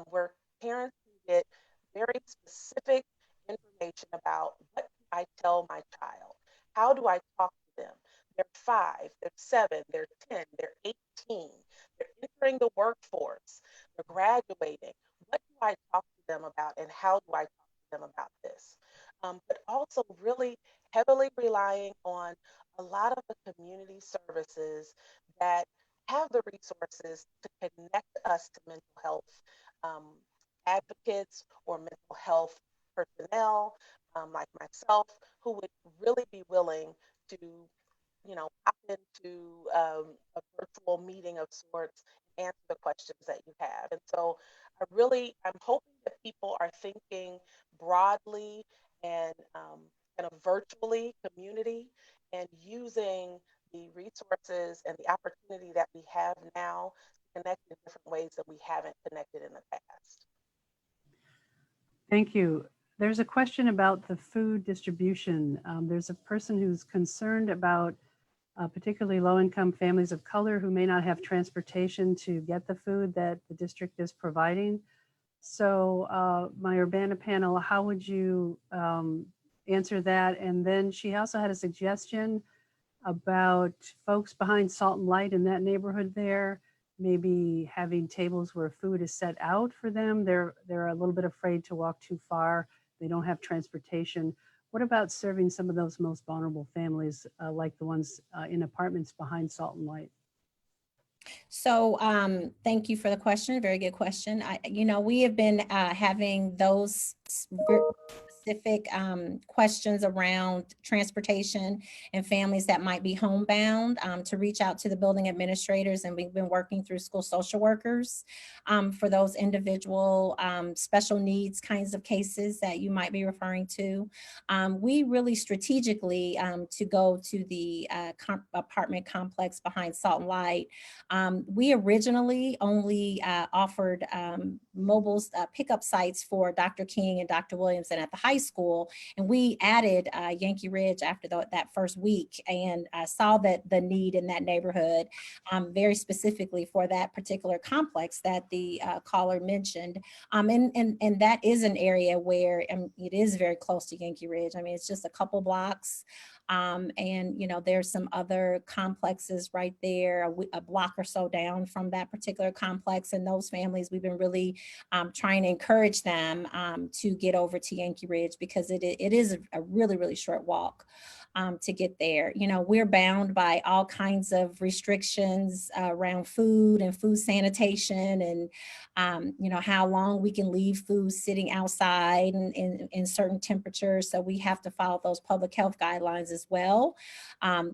where parents can get very specific information about what do I tell my child? How do I talk to them? They're 5, they're 7, they're 10, they're 18, they're entering the workforce, they're graduating. What do I talk to them about, and how do I talk to them about this? But also really heavily relying on a lot of the community services that have the resources to connect us to mental health um, advocates or mental health personnel, like myself, who would really be willing to, pop into a virtual meeting of sorts and answer the questions that you have. And so I'm hoping that people are thinking broadly and kind of virtually community, and using the resources and the opportunity that we have now to connect in different ways that we haven't connected in the past. Thank you. There's a question about the food distribution. There's a person who's concerned about particularly low-income families of color who may not have transportation to get the food that the district is providing. So my Urbana panel, how would you answer that? And then she also had a suggestion about folks behind Salt and Light in that neighborhood there, maybe having tables where food is set out for them. They're a little bit afraid to walk too far. They don't have transportation. What about serving some of those most vulnerable families, like the ones in apartments behind Salt and Light? So thank you for the question. Very good question. We have been having those specific questions around transportation and families that might be homebound, to reach out to the building administrators, and we've been working through school social workers for those individual special needs kinds of cases that you might be referring to. We really strategically to go to the apartment complex behind Salt and Light. We originally only offered mobile pickup sites for Dr. King and Dr. Williamson at the high school, and we added Yankee Ridge after that first week, and saw that the need in that neighborhood very specifically for that particular complex that the caller mentioned, and that is an area where it is very close to Yankee Ridge. I mean, it's just a couple blocks. And there's some other complexes right there, a block or so down from that particular complex. And those families, we've been really trying to encourage them to get over to Yankee Ridge, because it is a really, really short walk to get there. We're bound by all kinds of restrictions around food and food sanitation, and how long we can leave food sitting outside and in certain temperatures. So we have to follow those public health guidelines as well.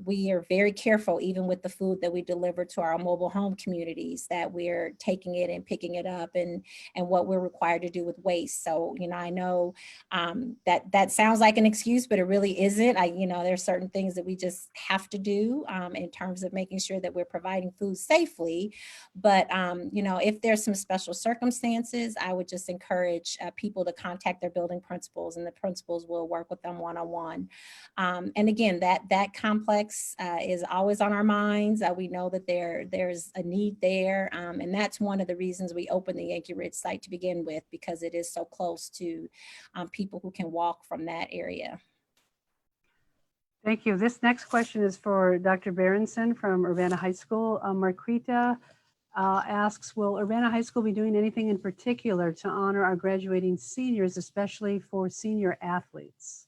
We are very careful, even with the food that we deliver to our mobile home communities, that we're taking it and picking it up, and what we're required to do with waste. So, I know that sounds like an excuse, but it really isn't. there are certain things that we just have to do in terms of making sure that we're providing food safely. But, if there's some special circumstances, I would just encourage people to contact their building principals, and the principals will work with them one-on-one. And again, that complex is always on our minds. We know that there's a need there. And that's one of the reasons we opened the Yankee Ridge site to begin with, because it is so close to people who can walk from that area. Thank you. This next question is for Dr. Berenson from Urbana High School. Marquita asks, will Urbana High School be doing anything in particular to honor our graduating seniors, especially for senior athletes?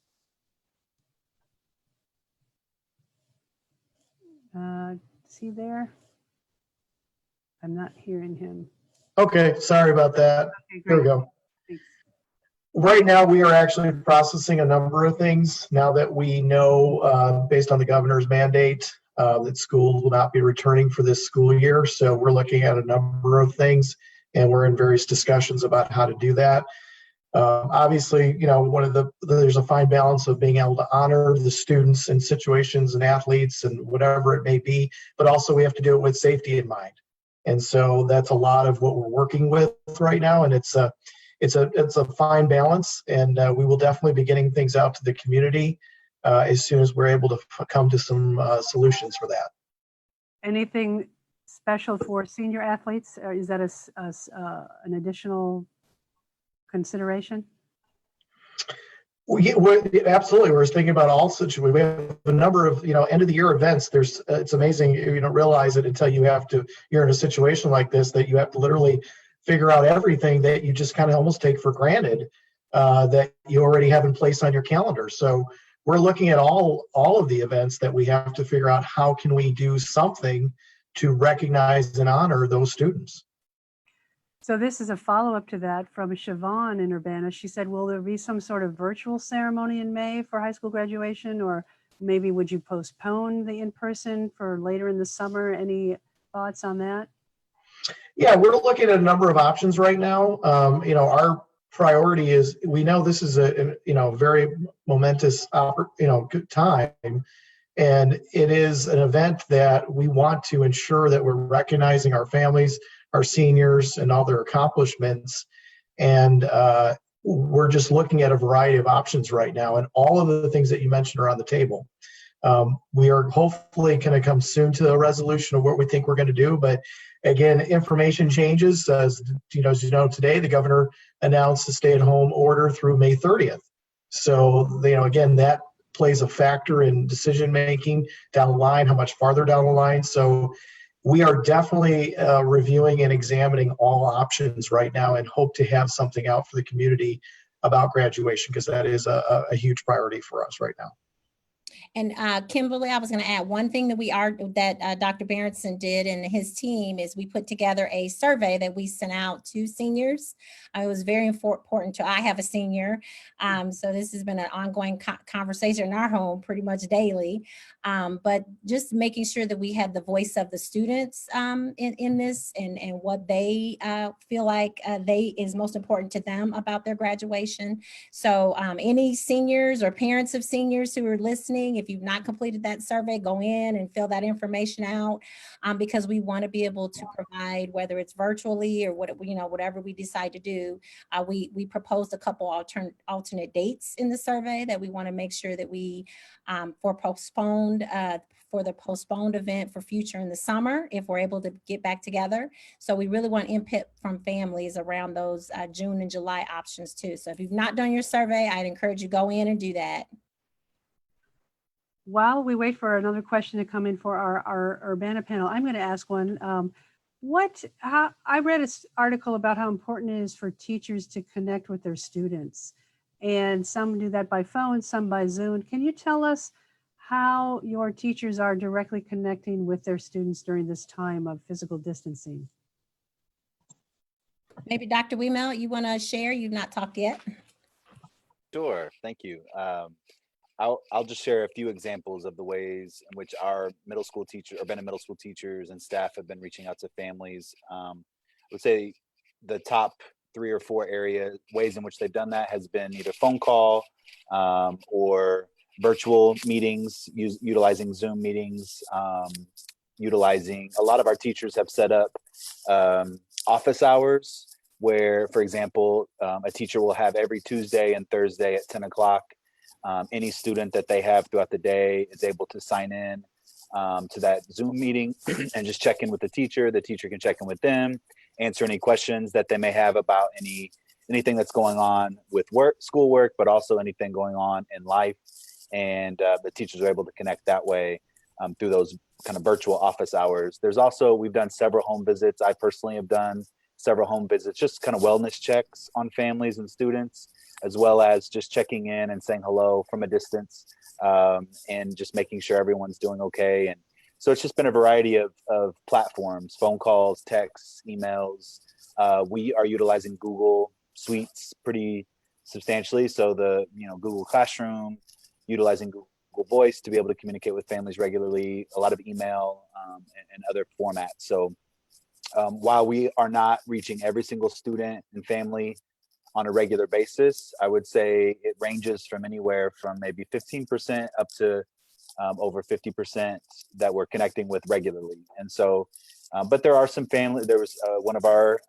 Is he there? I'm not hearing him. Okay, sorry about that. Okay, Here we great. go. Thanks. Right now, we are actually processing a number of things now that we know, based on the governor's mandate, that schools will not be returning for this school year. So we're looking at a number of things, and we're in various discussions about how to do that. Obviously, there's a fine balance of being able to honor the students and situations and athletes and whatever it may be, but also we have to do it with safety in mind. And so that's a lot of what we're working with right now, and it's a fine balance, and we will definitely be getting things out to the community as soon as we're able to come to some solutions for that. Anything special for senior athletes? Or is that an additional consideration? Absolutely. We're thinking about all situations. We have a number of, end of the year events. It's amazing. You don't realize it until you're in a situation like this, that you have to literally figure out everything that you just kind of almost take for granted that you already have in place on your calendar. So we're looking at all of the events that we have to figure out how can we do something to recognize and honor those students. So this is a follow-up to that from Siobhan in Urbana. She said, will there be some sort of virtual ceremony in May for high school graduation, or maybe would you postpone the in-person for later in the summer? Any thoughts on that? Yeah, we're looking at a number of options right now. Our priority is, we know this is a very momentous good time, and it is an event that we want to ensure that we're recognizing our families, our seniors, and all their accomplishments. And we're just looking at a variety of options right now, and all of the things that you mentioned are on the table. We are hopefully going to come soon to a resolution of what we think we're going to do. But again, information changes. As you know, today the governor announced a stay-at-home order through May 30th. So, again, that plays a factor in decision making down the line, how much farther down the line. So we are definitely reviewing and examining all options right now, and hope to have something out for the community about graduation, because that is a huge priority for us right now. And Kimberly, I was going to add one thing that Dr. Berenson did and his team is we put together a survey that we sent out to seniors. It was very important I have a senior, so this has been an ongoing conversation in our home pretty much daily. But just making sure that we had the voice of the students in this, and what they feel like is most important to them about their graduation. So any seniors or parents of seniors who are listening, if you've not completed that survey, go in and fill that information out, because we want to be able to provide, whether it's virtually or whatever we decide to do. We proposed a couple alternate dates in the survey that we want to make sure that we for the postponed event for future in the summer, if we're able to get back together. So we really want input from families around those June and July options too. So if you've not done your survey, I'd encourage you go in and do that. While we wait for another question to come in for our Urbana panel, I'm going to ask one. I read an article about how important it is for teachers to connect with their students, and some do that by phone, some by Zoom. Can you tell us how your teachers are directly connecting with their students during this time of physical distancing? Maybe Dr. Wemel, you want to share? You've not talked yet. Sure, thank you. I'll just share a few examples of the ways in which our Urbana middle school teachers and staff have been reaching out to families. I would say the top 3 or 4 ways in which they've done that has been either phone call or virtual meetings, utilizing Zoom meetings, utilizing, a lot of our teachers have set up office hours where, for example, a teacher will have every Tuesday and Thursday at 10 o'clock. Any student that they have throughout the day is able to sign in to that Zoom meeting and just check in with the teacher. The teacher can check in with them, answer any questions that they may have about anything that's going on with schoolwork, but also anything going on in life. And the teachers are able to connect that way through those kind of virtual office hours. There's also, we've done several home visits. I personally have done several home visits, just kind of wellness checks on families and students, as well as just checking in and saying hello from a distance, and just making sure everyone's doing okay. And so it's just been a variety of platforms, phone calls, texts, emails. We are utilizing Google Suites pretty substantially. So the, Google Classroom, utilizing Google Voice to be able to communicate with families regularly, a lot of email and other formats. So while we are not reaching every single student and family on a regular basis, I would say it ranges from anywhere from maybe 15% up to over 50% that we're connecting with regularly. And so, but there are some family, there was one of our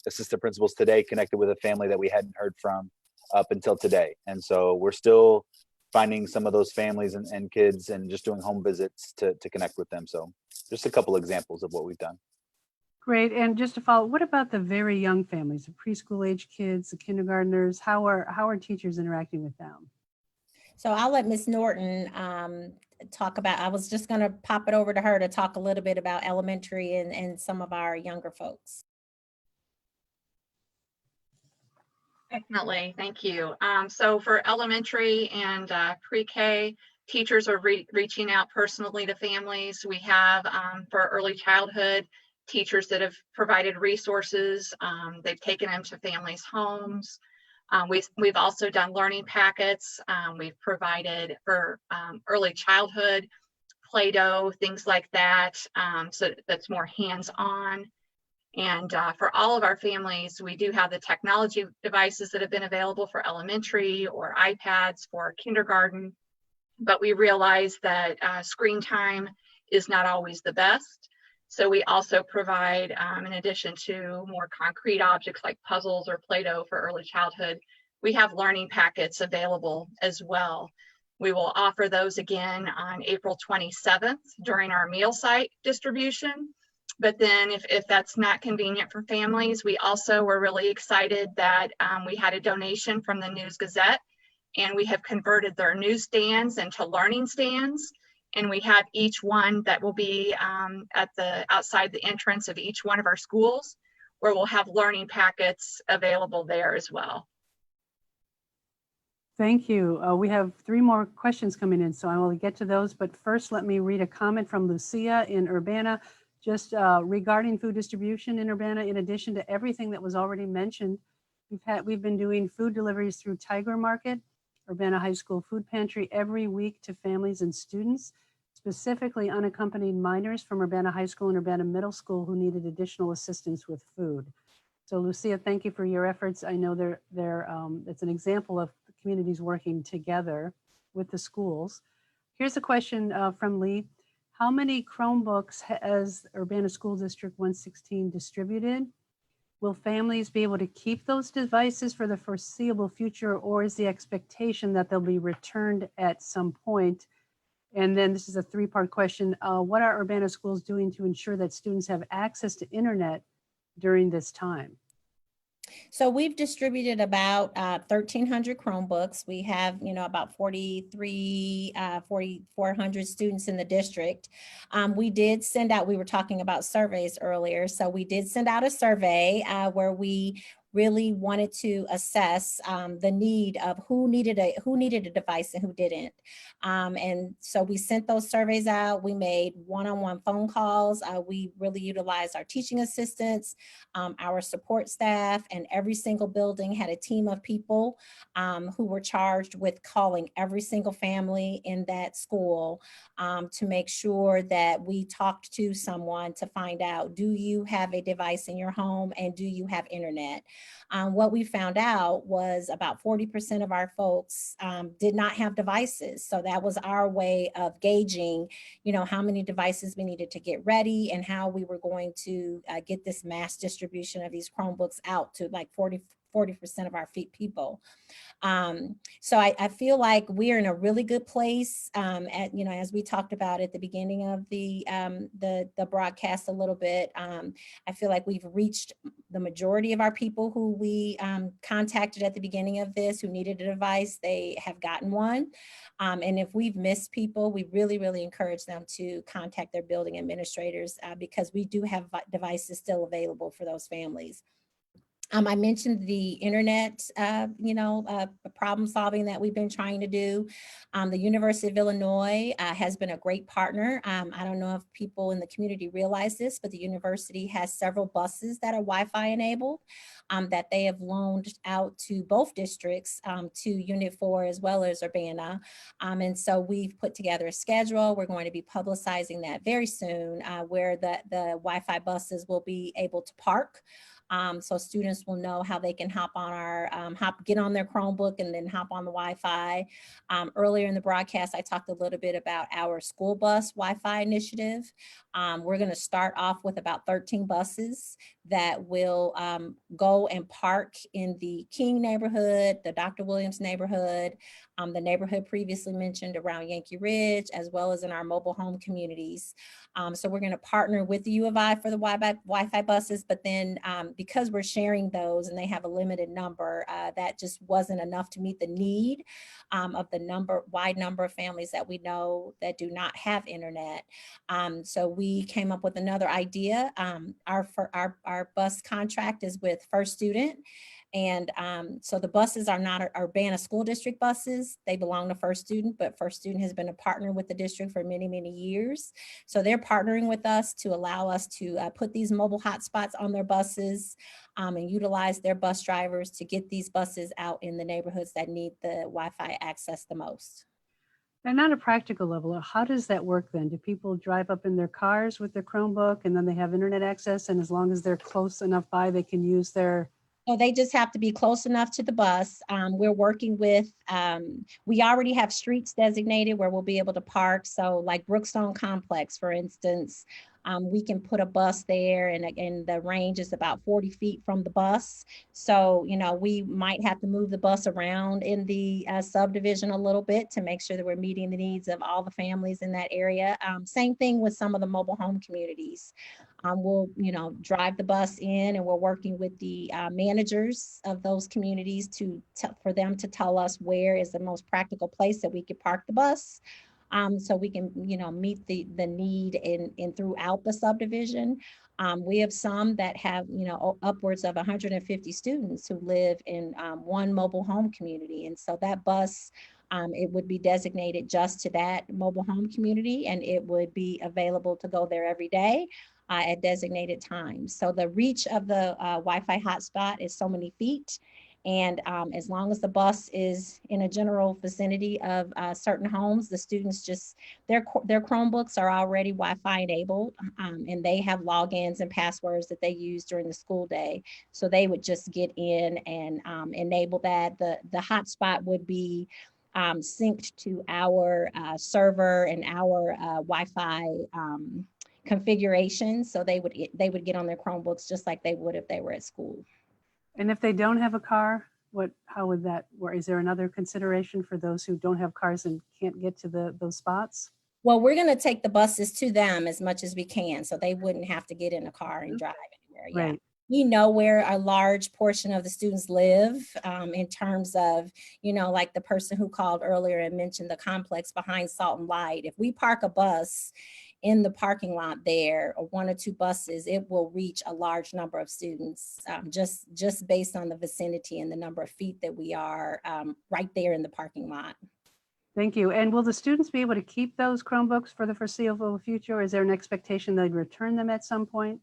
assistant principals today connected with a family that we hadn't heard from up until today. And so we're still finding some of those families and kids and just doing home visits to connect with them. So just a couple examples of what we've done. Great. And just to follow, what about the very young families, the preschool age kids, the kindergartners? How are teachers interacting with them? So I'll let Ms. Norton talk about, I was just going to pop it over to her to talk a little bit about elementary and some of our younger folks. Definitely, thank you. So for elementary and pre-K, teachers are reaching out personally to families. We have for early childhood, teachers that have provided resources. They've taken them to families' homes. We've also done learning packets. We've provided for early childhood, Play-Doh, things like that. So that's more hands-on. And for all of our families, we do have the technology devices that have been available for elementary or iPads for kindergarten. But we realize that screen time is not always the best. So we also provide, in addition to more concrete objects like puzzles or Play-Doh for early childhood, we have learning packets available as well. We will offer those again on April 27th during our meal site distribution. But then if that's not convenient for families, we also were really excited that we had a donation from the News Gazette, and we have converted their newsstands into learning stands. And we have each one that will be outside the entrance of each one of our schools, where we'll have learning packets available there as well. Thank you. We have 3 more questions coming in, so I will get to those. But first, let me read a comment from Lucia in Urbana, just regarding food distribution in Urbana. In addition to everything that was already mentioned, we've been doing food deliveries through Tiger Market, Urbana High School Food Pantry, every week to families and students, specifically unaccompanied minors from Urbana High School and Urbana Middle School who needed additional assistance with food. So Lucia, thank you for your efforts. I know it's an example of the communities working together with the schools. Here's a question from Lee. How many Chromebooks has Urbana School District 116 distributed? Will families be able to keep those devices for the foreseeable future, or is the expectation that they'll be returned at some point? And then this is a 3-part question. What are Urbana schools doing to ensure that students have access to internet during this time? So we've distributed about 1,300 Chromebooks. We have, about 4,400 students in the district. We did send out, we were talking about surveys earlier. So we did send out a survey where we really wanted to assess the need of who needed a device and who didn't. And so we sent those surveys out. We made one-on-one phone calls. We really utilized our teaching assistants, our support staff, and every single building had a team of people who were charged with calling every single family in that school to make sure that we talked to someone to find out, do you have a device in your home and do you have internet? What we found out was about 40% of our folks did not have devices. So that was our way of gauging, how many devices we needed to get ready and how we were going to get this mass distribution of these Chromebooks out to like 40% of our people. So I feel like we're in a really good place. As we talked about at the beginning of the broadcast a little bit, I feel like we've reached the majority of our people who we contacted at the beginning of this, who needed a device. They have gotten one. And if we've missed people, we really, really encourage them to contact their building administrators because we do have devices still available for those families. I mentioned the internet, problem solving that we've been trying to do. The University of Illinois has been a great partner. I don't know if people in the community realize this, but the university has several buses that are Wi-Fi enabled that they have loaned out to both districts, to Unit 4 as well as Urbana. And so we've put together a schedule. We're going to be publicizing that very soon, where the Wi-Fi buses will be able to park. So students will know how they can hop on get on their Chromebook and then hop on the Wi-Fi. Earlier in the broadcast, I talked a little bit about our school bus Wi-Fi initiative. We're going to start off with about 13 buses that will go and park in the King neighborhood, the Dr. Williams neighborhood, the neighborhood previously mentioned around Yankee Ridge, as well as in our mobile home communities. So we're going to partner with the U of I for the Wi-Fi buses, but then because we're sharing those and they have a limited number, that just wasn't enough to meet the need of the wide number of families that we know that do not have internet. So we came up with another idea. Our bus contract is with First Student. And so the buses are not Urbana School District buses. They belong to First Student, but First Student has been a partner with the district for many, many years. So they're partnering with us to allow us to put these mobile hotspots on their buses and utilize their bus drivers to get these buses out in the neighborhoods that need the Wi-Fi access the most. And on a practical level, how does that work then? Do people drive up in their cars with their Chromebook and then they have internet access, and as long as they're close enough by, they can use their... So they just have to be close enough to the bus. We're working with, we already have streets designated where we'll be able to park. So like Brookstone Complex, for instance, we can put a bus there and the range is about 40 feet from the bus. So, we might have to move the bus around in the subdivision a little bit to make sure that we're meeting the needs of all the families in that area. Same thing with some of the mobile home communities. We'll, drive the bus in and we're working with the managers of those communities for them to tell us where is the most practical place that we could park the bus. So we can, meet the need in throughout the subdivision. We have some that have, upwards of 150 students who live in one mobile home community. And so that bus, it would be designated just to that mobile home community, and it would be available to go there every day at designated times. So the reach of the Wi-Fi hotspot is so many feet. And as long as the bus is in a general vicinity of certain homes, the students their Chromebooks are already Wi-Fi enabled, and they have logins and passwords that they use during the school day. So they would just get in and enable that. The hotspot would be synced to our server and our Wi-Fi configuration. So they would get on their Chromebooks just like they would if they were at school. And if they don't have a car, how would that work? Is there another consideration for those who don't have cars and can't get to those spots? Well, we're going to take the buses to them as much as we can, so they wouldn't have to get in a car and drive anywhere. Yeah. Right. We know where a large portion of the students live in terms of, like the person who called earlier and mentioned the complex behind Salt and Light. If we park a bus in the parking lot there, or one or two buses, it will reach a large number of students just based on the vicinity and the number of feet that we are right there in the parking lot. Thank you. And will the students be able to keep those Chromebooks for the foreseeable future? Or is there an expectation they'd return them at some point?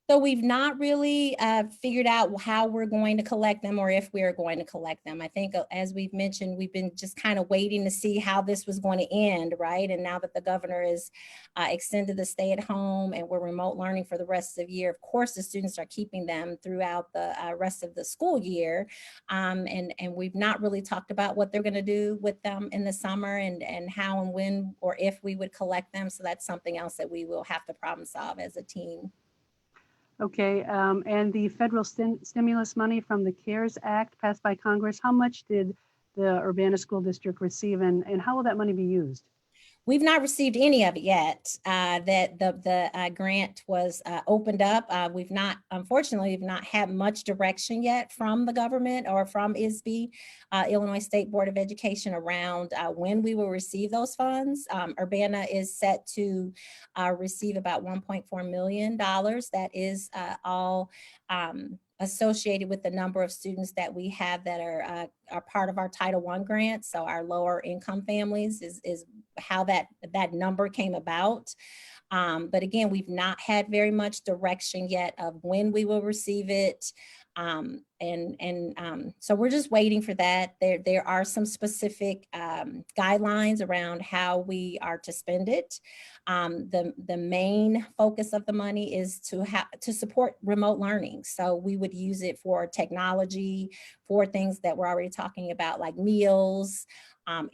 So we've not really figured out how we're going to collect them or if we're going to collect them. I think, as we've mentioned, we've been just kind of waiting to see how this was going to end, right? And now that the governor has extended the stay at home and we're remote learning for the rest of the year, of course, the students are keeping them throughout the rest of the school year. And we've not really talked about what they're going to do with them in the summer and how and when or if we would collect them. So that's something else that we will have to problem solve as a team. Okay, and the federal stimulus money from the CARES Act passed by Congress, how much did the Urbana School District receive, and how will that money be used? We've not received any of it yet. That the grant was opened up. Unfortunately, we've not had much direction yet from the government or from ISB, Illinois State Board of Education, around when we will receive those funds. Urbana is set to receive about $1.4 million. That is all associated with the number of students that we have that are part of our Title I grant. So our lower income families is how that number came about. But again, we've not had very much direction yet of when we will receive it. So we're just waiting for that. There are some specific guidelines around how we are to spend it. The main focus of the money is to support remote learning. So we would use it for technology, for things that we're already talking about, like meals,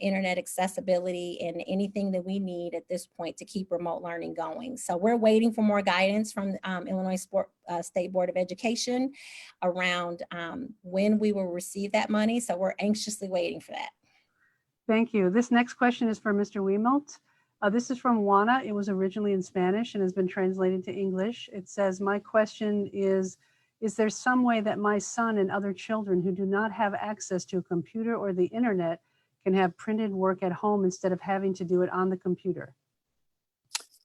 internet accessibility, and anything that we need at this point to keep remote learning going. So we're waiting for more guidance from Illinois State Board of Education around when we will receive that money. So we're anxiously waiting for that. Thank you. This next question is for Mr. Wiemelt. This is from Juana. It was originally in Spanish and has been translated to English. It says, my question is there some way that my son and other children who do not have access to a computer or the internet can have printed work at home instead of having to do it on the computer?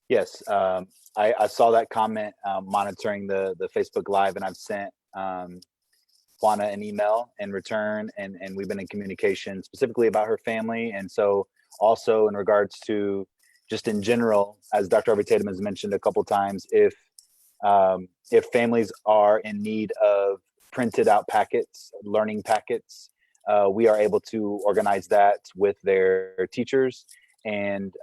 Yes, I saw that comment monitoring the Facebook Live, and I've sent Juana an email in return, and we've been in communication specifically about her family. And so also in regards to just in general, as Dr. Harvey Tatum has mentioned a couple times, if families are in need of printed out packets, learning packets, we are able to organize that with their teachers and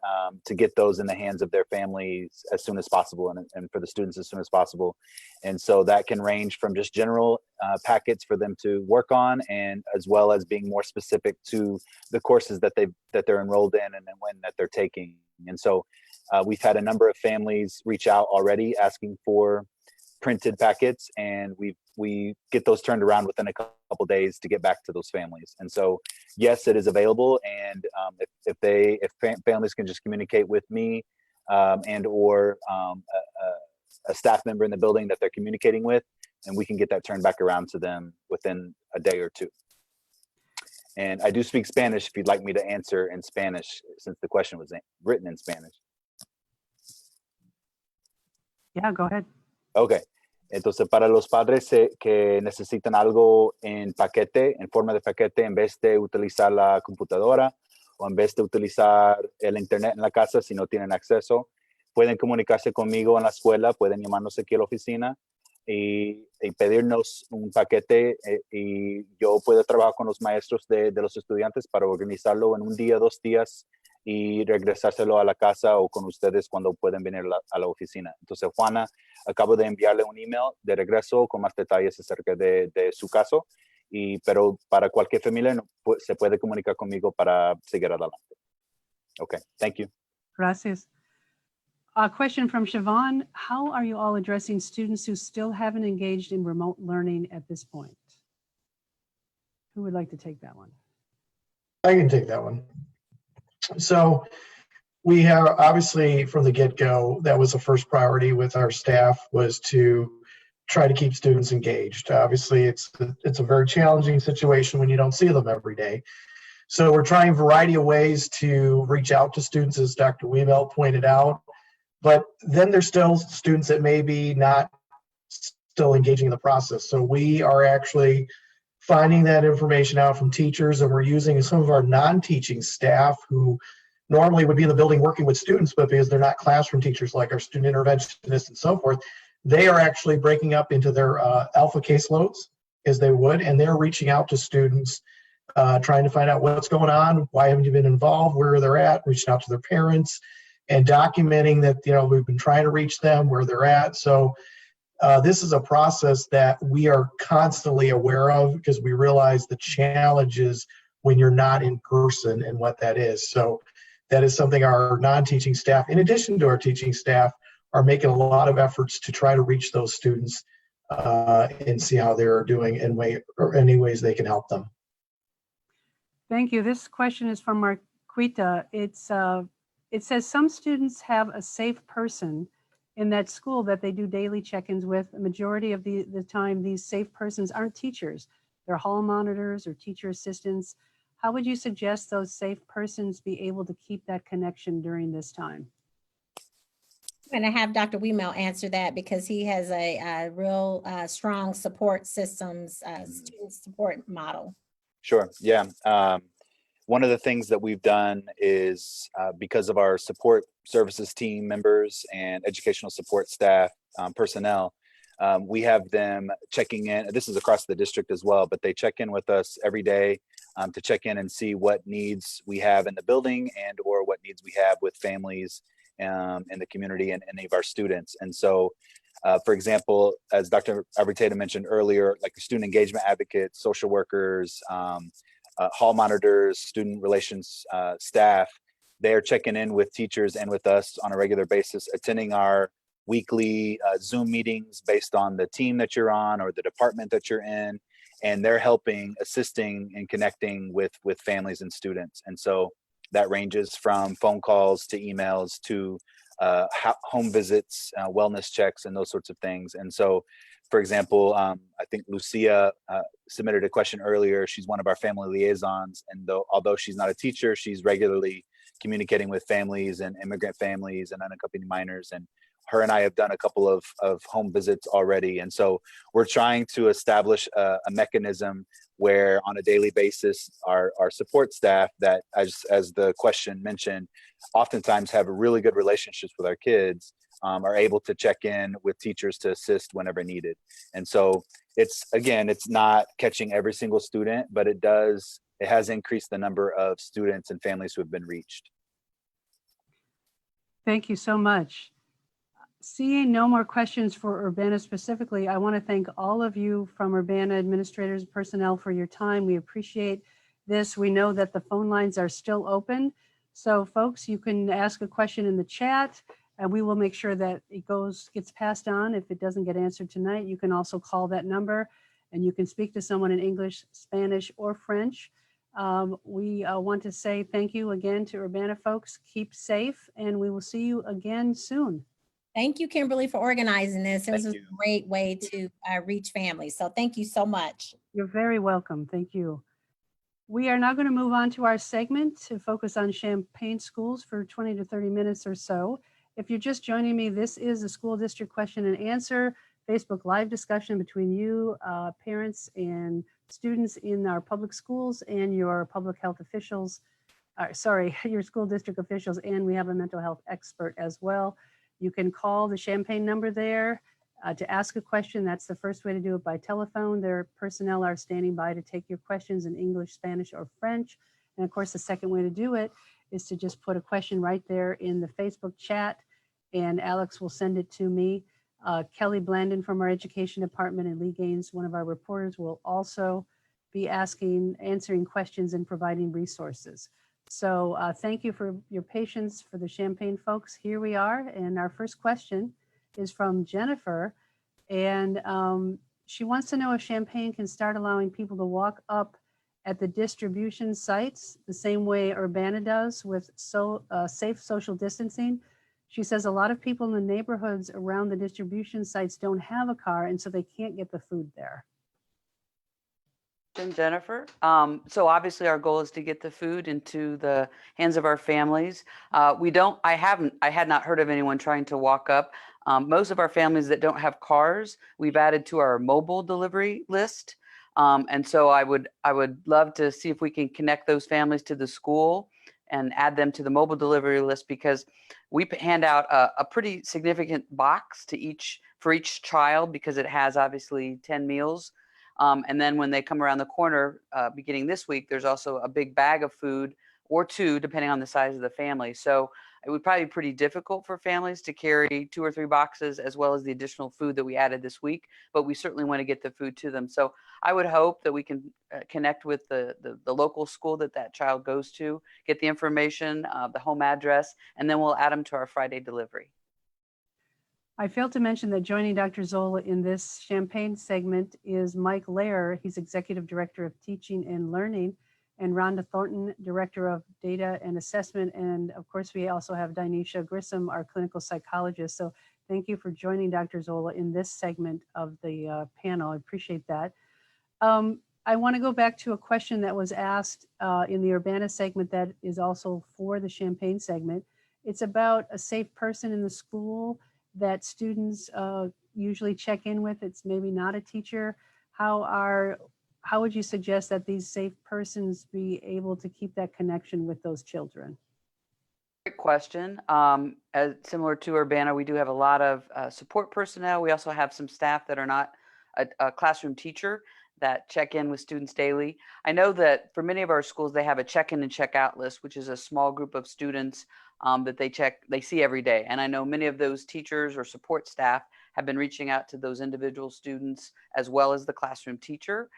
to get those in the hands of their families as soon as possible, and for the students as soon as possible. And so that can range from just general packets for them to work on, and as well as being more specific to the courses that they're enrolled in and when that they're taking. And so we've had a number of families reach out already asking for printed packets, and we get those turned around within a couple days to get back to those families. And so yes, it is available, and if families can just communicate with me and or a staff member in the building that they're communicating with, and we can get that turned back around to them within a day or two. And I do speak Spanish if you'd like me to answer in Spanish, since the question was written in Spanish. Yeah, go ahead. Ok, entonces para los padres que necesitan algo en paquete, en forma de paquete, en vez de utilizar la computadora o en vez de utilizar el internet en la casa, si no tienen acceso, pueden comunicarse conmigo en la escuela, pueden llamarnos aquí a la oficina y pedirnos un paquete, y yo puedo trabajar con los maestros de los estudiantes para organizarlo en un día, 2 días, y regresárselo a la casa o con ustedes cuando pueden venir a la oficina. Entonces, Juana, acabo de enviarle un email de regreso con más detalles acerca de su caso, pero para cualquier familia se puede comunicar conmigo para seguir adelante. Okay, thank you. Gracias. A question from Siobhan. How are you all addressing students who still haven't engaged in remote learning at this point? Who would like to take that one? I can take that one. So we have, obviously from the get-go, that was the first priority with our staff, was to try to keep students engaged. Obviously it's a very challenging situation when you don't see them every day. So we're trying a variety of ways to reach out to students, as Dr. Wiemelt pointed out, but then there's still students that may be not still engaging in the process. So we are actually finding that information out from teachers, and we're using some of our non-teaching staff who normally would be in the building working with students, but because they're not classroom teachers like our student interventionists and so forth, they are actually breaking up into their alpha caseloads as they would, and they're reaching out to students, trying to find out what's going on, why haven't you been involved, where they're at, reaching out to their parents, and documenting that, we've been trying to reach them, where they're at. So this is a process that we are constantly aware of, because we realize the challenges when you're not in person and what that is. So that is something our non-teaching staff, in addition to our teaching staff, are making a lot of efforts to try to reach those students and see how they're doing or any ways they can help them. Thank you. This question is from Marquita. It says some students have a safe person in that school that they do daily check-ins with. The majority of the time, these safe persons aren't teachers. They're hall monitors or teacher assistants. How would you suggest those safe persons be able to keep that connection during this time? I'm going to have Dr. Wemel answer that, because he has a real strong support systems, student support model. Sure. Yeah. One of the things that we've done is because of our support services team members and educational support staff personnel, we have them checking in. This is across the district as well, but they check in with us every day to check in and see what needs we have in the building and or what needs we have with families in the community and any of our students. And so, for example, as Dr. Arviteta mentioned earlier, like the student engagement advocates, social workers, hall monitors, student relations staff, they are checking in with teachers and with us on a regular basis, attending our weekly Zoom meetings based on the team that you're on or the department that you're in, and they're helping, assisting, and connecting with families and students. And so that ranges from phone calls to emails to home visits, wellness checks, and those sorts of things. And so, for example, I think Lucia submitted a question earlier. She's one of our family liaisons, and although she's not a teacher, she's regularly communicating with families and immigrant families and unaccompanied minors. And her and I have done a couple of home visits already. And so we're trying to establish a mechanism where on a daily basis, our support staff that, as the question mentioned, oftentimes have really good relationships with our kids, are able to check in with teachers to assist whenever needed. And so it's not catching every single student, but it has increased the number of students and families who have been reached. Thank you so much. Seeing no more questions for Urbana specifically, I want to thank all of you from Urbana administrators and personnel for your time. We appreciate this. We know that the phone lines are still open. So folks, you can ask a question in the chat and we will make sure that it gets passed on. If it doesn't get answered tonight, you can also call that number and you can speak to someone in English, Spanish, or French. We want to say thank you again to Urbana folks. Keep safe and we will see you again soon. Thank you, Kimberly, for organizing this. It was a great way to reach families. So thank you so much. You're very welcome. Thank you. We are now going to move on to our segment to focus on Champaign schools for 20 to 30 minutes or so. If you're just joining me, this is a school district question and answer Facebook Live discussion between you, parents and students in our public schools and your public health officials, your school district officials, and we have a mental health expert as well. You can call the Champaign number there to ask a question. That's the first way to do it, by telephone. Their personnel are standing by to take your questions in English, Spanish, or French. And of course, the second way to do it is to just put a question right there in the Facebook chat, and Alex will send it to me. Kelly Blandon from our education department and Lee Gaines, one of our reporters, will also be answering questions and providing resources. So thank you for your patience for the Champaign folks. Here we are, and our first question is from Jennifer, and she wants to know if Champaign can start allowing people to walk up at the distribution sites the same way Urbana does with safe social distancing. She says a lot of people in the neighborhoods around the distribution sites don't have a car, and so they can't get the food there. Jennifer. So obviously our goal is to get the food into the hands of our families. I had not heard of anyone trying to walk up. Most of our families that don't have cars, we've added to our mobile delivery list. And so I would love to see if we can connect those families to the school and add them to the mobile delivery list, because we hand out a pretty significant box for each child, because it has obviously 10 meals. And then when they come around the corner, beginning this week, there's also a big bag of food, or two, depending on the size of the family. So it would probably be pretty difficult for families to carry 2 or 3 boxes, as well as the additional food that we added this week, but we certainly want to get the food to them. So I would hope that we can connect with the local school that child goes to, get the information, the home address, and then we'll add them to our Friday delivery. I failed to mention that joining Dr. Zola in this Champaign segment is Mike Lair. He's Executive Director of Teaching and Learning, and Rhonda Thornton, Director of Data and Assessment. And of course, we also have Dinesha Grissom, our clinical psychologist. So thank you for joining Dr. Zola in this segment of the panel. I appreciate that. I want to go back to a question that was asked in the Urbana segment that is also for the Champaign segment. It's about a safe person in the school that students usually check in with. It's maybe not a teacher. How would you suggest that these safe persons be able to keep that connection with those children? Great question. As similar to Urbana, we do have a lot of support personnel. We also have some staff that are not a classroom teacher that check in with students daily. I know that for many of our schools, they have a check-in and check-out list, which is a small group of students that they see every day. And I know many of those teachers or support staff have been reaching out to those individual students as well as the classroom teacher.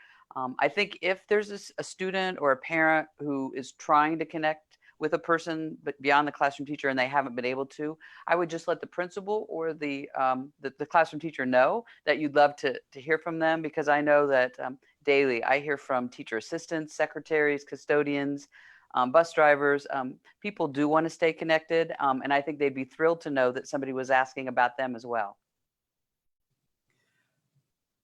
I think if there's a student or a parent who is trying to connect with a person but beyond the classroom teacher and they haven't been able to, I would just let the principal or the classroom teacher know that you'd love to hear from them, because I know that daily I hear from teacher assistants, secretaries, custodians, bus drivers. People do want to stay connected, and I think they'd be thrilled to know that somebody was asking about them as well.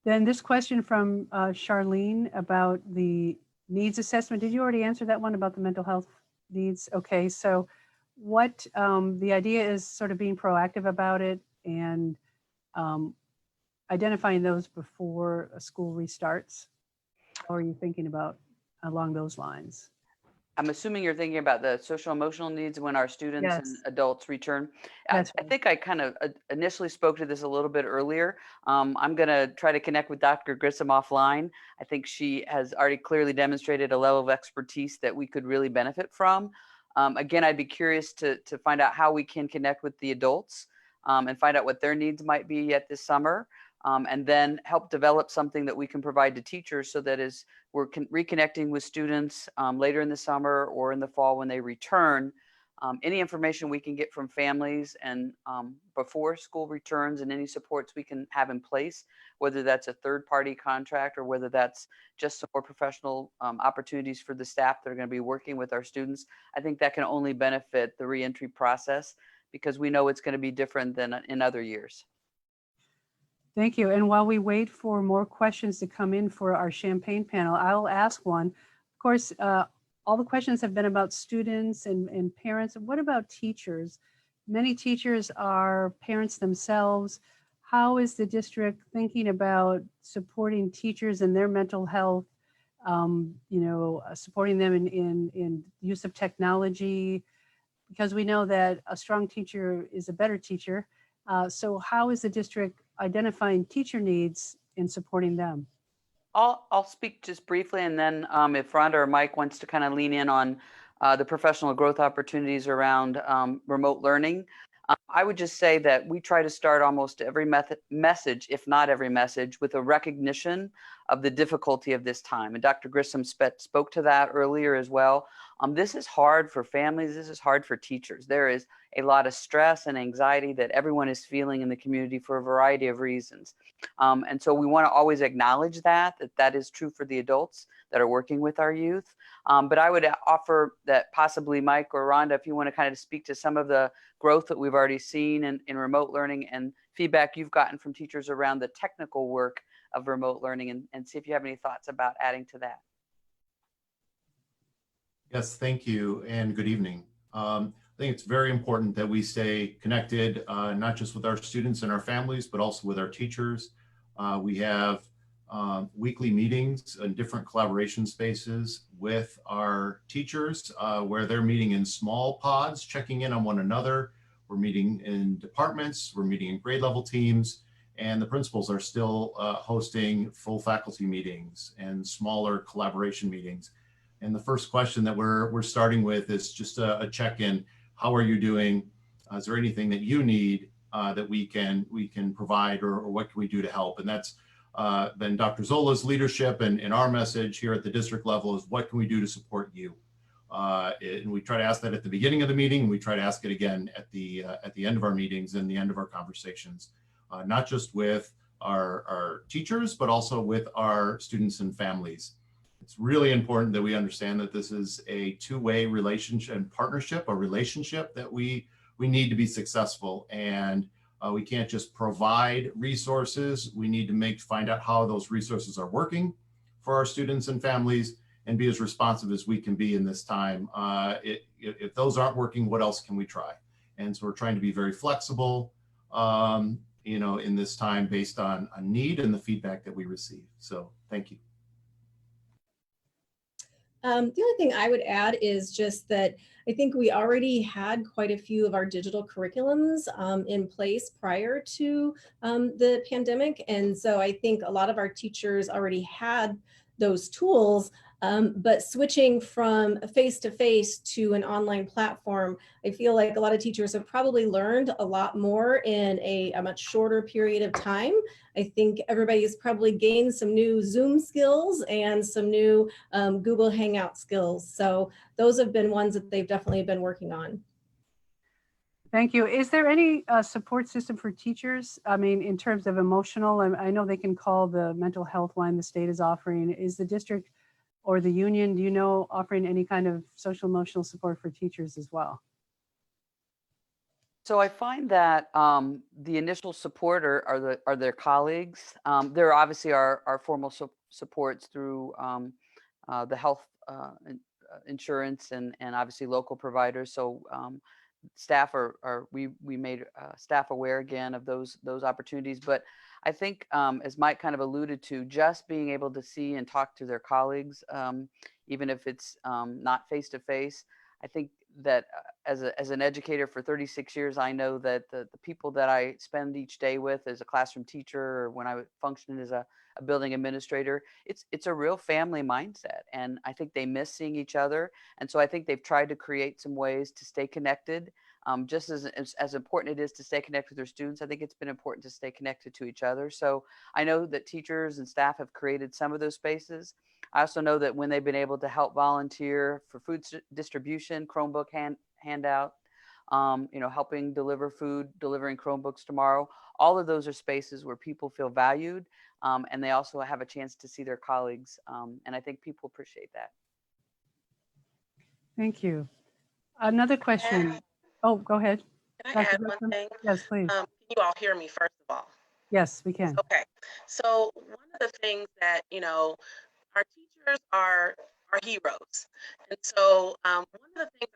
Then this question from Charlene about the needs assessment. Did you already answer that one about the mental health needs? Okay, so what the idea is sort of being proactive about it and identifying those before a school restarts. How are you thinking about along those lines? I'm assuming you're thinking about the social emotional needs when our students and Yes. adults return. I That's right. think I kind of initially spoke to this a little bit earlier. I'm going to try to connect with Dr. Grissom offline. I think she has already clearly demonstrated a level of expertise that we could really benefit from. Again, I'd be curious to find out how we can connect with the adults and find out what their needs might be yet this summer. And then help develop something that we can provide to teachers, so that as we're reconnecting with students later in the summer or in the fall when they return, any information we can get from families and before school returns, and any supports we can have in place, whether that's a third-party contract or whether that's just some more professional opportunities for the staff that are going to be working with our students. I think that can only benefit the reentry process, because we know it's going to be different than in other years. Thank you. And while we wait for more questions to come in for our Champaign panel, I'll ask one. Of course, all the questions have been about students and parents. What about teachers? Many teachers are parents themselves. How is the district thinking about supporting teachers in their mental health, supporting them in use of technology? Because we know that a strong teacher is a better teacher. So how is the district identifying teacher needs and supporting them? I'll speak just briefly, and then if Rhonda or Mike wants to kind of lean in on the professional growth opportunities around remote learning, I would just say that we try to start almost every message, if not every message, with a recognition of the difficulty of this time. And Dr. Grissom spoke to that earlier as well. This is hard for families. This is hard for teachers. There is a lot of stress and anxiety that everyone is feeling in the community for a variety of reasons. And so we want to always acknowledge that is true for the adults that are working with our youth. But I would offer that possibly Mike or Rhonda, if you want to kind of speak to some of the growth that we've already seen in remote learning and feedback you've gotten from teachers around the technical work of remote learning, and see if you have any thoughts about adding to that. Yes, thank you, and good evening. I think it's very important that we stay connected, not just with our students and our families, but also with our teachers. We have weekly meetings and different collaboration spaces with our teachers, where they're meeting in small pods, checking in on one another. We're meeting in departments, we're meeting in grade level teams, and the principals are still hosting full faculty meetings and smaller collaboration meetings. And the first question that we're starting with is just a check-in. How are you doing? Is there anything that you need that we can provide, or what can we do to help? And that's been Dr. Zola's leadership, and our message here at the district level is, what can we do to support you? And we try to ask that at the beginning of the meeting, and we try to ask it again at the end of our meetings and the end of our conversations, not just with our teachers, but also with our students and families. It's really important that we understand that this is a two-way relationship and partnership, a relationship that we need to be successful. And we can't just provide resources. We need to find out how those resources are working for our students and families, and be as responsive as we can be in this time. If those aren't working, what else can we try? And so we're trying to be very flexible, in this time, based on a need and the feedback that we receive. So thank you. The only thing I would add is just that I think we already had quite a few of our digital curriculums in place prior to the pandemic. And so I think a lot of our teachers already had those tools, but switching from face-to-face to an online platform, I feel like a lot of teachers have probably learned a lot more in a much shorter period of time. I think everybody has probably gained some new Zoom skills and some new Google Hangout skills. So those have been ones that they've definitely been working on. Thank you. Is there any support system for teachers? I mean, in terms of emotional, I know they can call the mental health line the state is offering. Is the district or the union, do you know, offering any kind of social emotional support for teachers as well? So I find that the initial support are their colleagues. There obviously are formal supports through the health insurance and obviously local providers. So staff we made staff aware again of those opportunities. But I think, as Mike kind of alluded to, just being able to see and talk to their colleagues, even if it's not face to face, I think that as an educator for 36 years, I know that the people that I spend each day with as a classroom teacher, or when I functioned as a building administrator, it's a real family mindset. And I think they miss seeing each other. And so I think they've tried to create some ways to stay connected. Just as important it is to stay connected with their students, I think it's been important to stay connected to each other. So I know that teachers and staff have created some of those spaces. I also know that when they've been able to help volunteer for food distribution, Chromebook handout, helping deliver food, delivering Chromebooks tomorrow, all of those are spaces where people feel valued, and they also have a chance to see their colleagues. And I think people appreciate that. Thank you. Another question. Oh, go ahead. Can I add one thing? Yes, please. Can you all hear me, first of all? Yes, we can. Okay. So one of the things that, our teachers are heroes. And so one of the things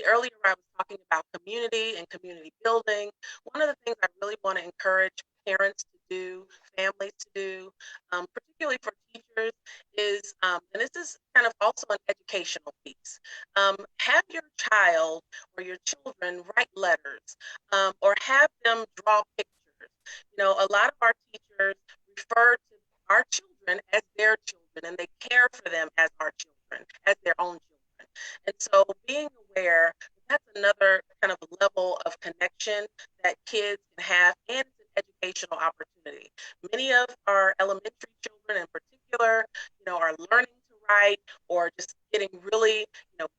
earlier I was talking about community and community building. One of the things I really want to encourage parents to do, families to do, particularly for teachers, is, and this is kind of also an educational piece, have your child or your children write letters, or have them draw pictures. A lot of our teachers refer to our children as their children, and they care for them as our children, as their own children. And so being aware, that's another kind of level of connection that kids can have, and it's an educational opportunity. Many of our elementary children in particular, are learning to write, or just getting really,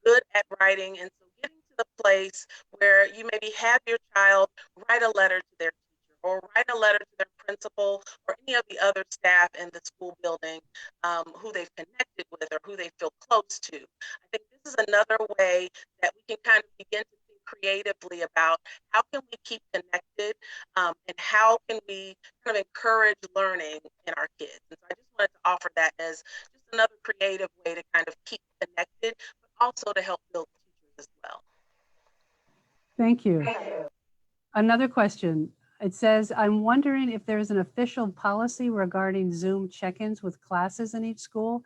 good at writing. And so getting to the place where you maybe have your child write a letter to their teacher, or write a letter to their principal, or any of the other staff in the school building who they've connected with or who they feel close to. I think this is another way that we can kind of begin to think creatively about how can we keep connected, and how can we kind of encourage learning in our kids. And so I just wanted to offer that as just another creative way to kind of keep connected, but also to help build teachers as well. Thank you. Another question. It says, I'm wondering if there's an official policy regarding Zoom check-ins with classes in each school.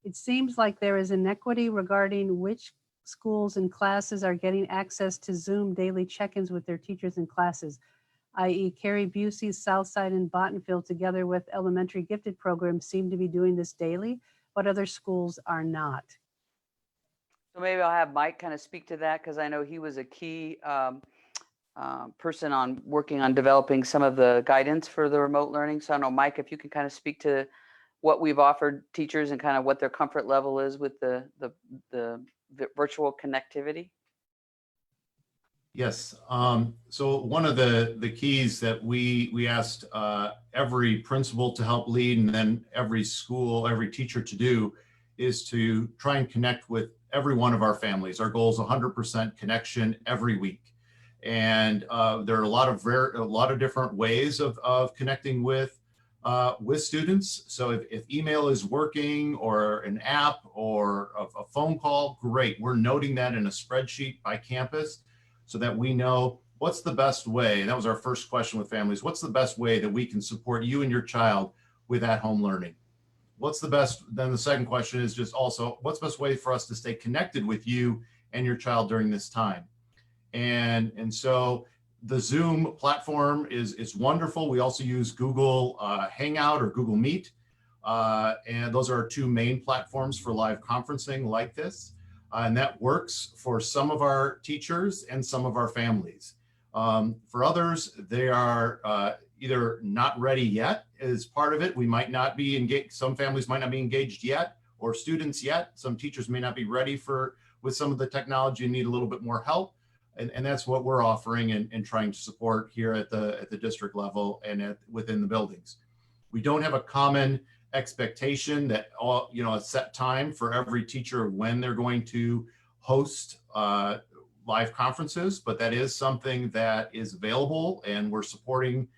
It seems like there is inequity regarding which schools and classes are getting access to Zoom daily check-ins with their teachers and classes, i.e. Carrie Busey's Southside and Bottenfield, together with elementary gifted programs, seem to be doing this daily, but other schools are not. So maybe I'll have Mike kind of speak to that, because I know he was a key person on working on developing some of the guidance for the remote learning. So I don't know, Mike, if you can kind of speak to what we've offered teachers and kind of what their comfort level is with the virtual connectivity. Yes. So one of the keys that we asked every principal to help lead, and then every school, every teacher to do, is to try and connect with every one of our families. Our goal is 100% connection every week. And there are a lot of different ways of connecting with students. So if email is working, or an app, or a phone call, great. We're noting that in a spreadsheet by campus so that we know what's the best way. And that was our first question with families. What's the best way that we can support you and your child with at-home learning? What's the best? Then the second question is just also, what's the best way for us to stay connected with you and your child during this time? And so the Zoom platform is wonderful. We also use Google Hangout or Google Meet. And those are our two main platforms for live conferencing like this. And that works for some of our teachers and some of our families. For others, they are either not ready yet as part of it. We might not be engaged. Some families might not be engaged yet, or students yet. Some teachers may not be ready with some of the technology and need a little bit more help. And that's what we're offering and trying to support here at the district level and within the buildings. We don't have a common expectation that a set time for every teacher when they're going to host live conferences, but that is something that is available, and we're supporting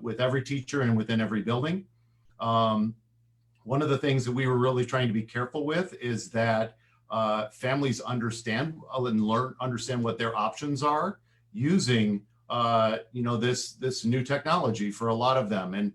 with every teacher and within every building. One of the things that we were really trying to be careful with is that families understand what their options are using this new technology for a lot of them, and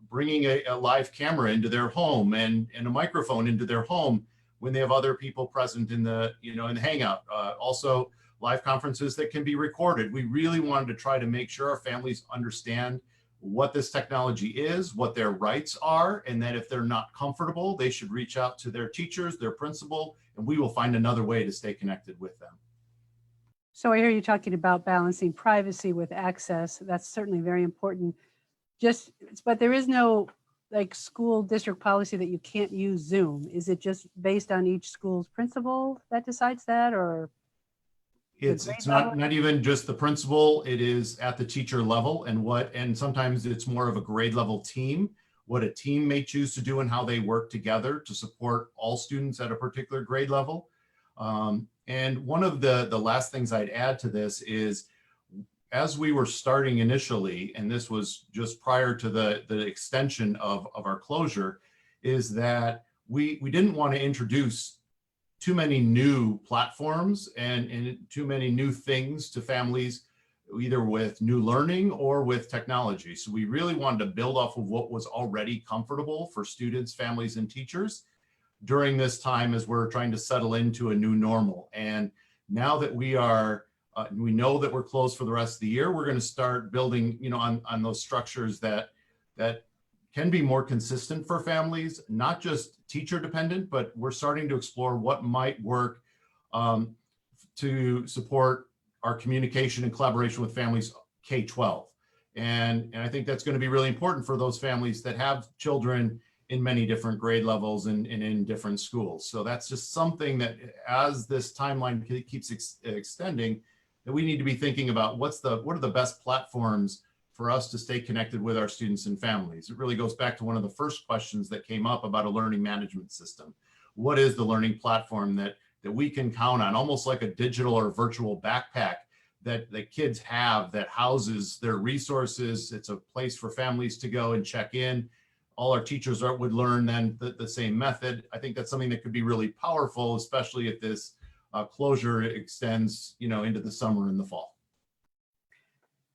bringing a live camera into their home and a microphone into their home when they have other people present in the Hangout. Also, live conferences that can be recorded. We really wanted to try to make sure our families understand what this technology is, what their rights are, and that if they're not comfortable, they should reach out to their teachers, their principal, and we will find another way to stay connected with them. So I hear you talking about balancing privacy with access. That's certainly very important. But there is no school district policy that you can't use Zoom. Is it just based on each school's principal that decides that, or? It's not even just the principal. It is at the teacher level, and sometimes it's more of a grade level team, what a team may choose to do and how they work together to support all students at a particular grade level. And one of the last things I'd add to this is, as we were starting initially, and this was just prior to the extension of our closure, is that we didn't want to introduce too many new platforms and too many new things to families, either with new learning or with technology. So we really wanted to build off of what was already comfortable for students, families, and teachers during this time as we're trying to settle into a new normal. And now that we know that we're closed for the rest of the year, we're going to start building, on those structures that can be more consistent for families, not just teacher dependent, but we're starting to explore what might work to support our communication and collaboration with families K-12. And I think that's going to be really important for those families that have children in many different grade levels and in different schools. So that's just something that, as this timeline keeps extending, that we need to be thinking about what are the best platforms for us to stay connected with our students and families. It really goes back to one of the first questions that came up about a learning management system. What is the learning platform that we can count on, almost like a digital or virtual backpack that the kids have that houses their resources? It's a place for families to go and check in. All our teachers would learn then the same method. I think that's something that could be really powerful, especially if this closure extends, into the summer and the fall.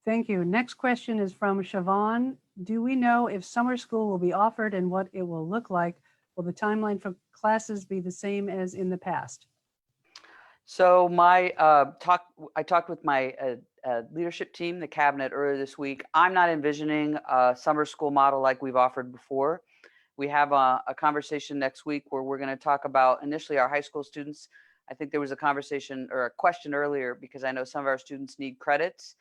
Thank you. Next question is from Siobhan. Do we know if summer school will be offered and what it will look like? Will the timeline for classes be the same as in the past? So I talked with my leadership team, the cabinet, earlier this week. I'm not envisioning a summer school model like we've offered before. We have a conversation next week where we're going to talk about initially our high school students. I think there was a conversation or a question earlier because I know some of our students need credits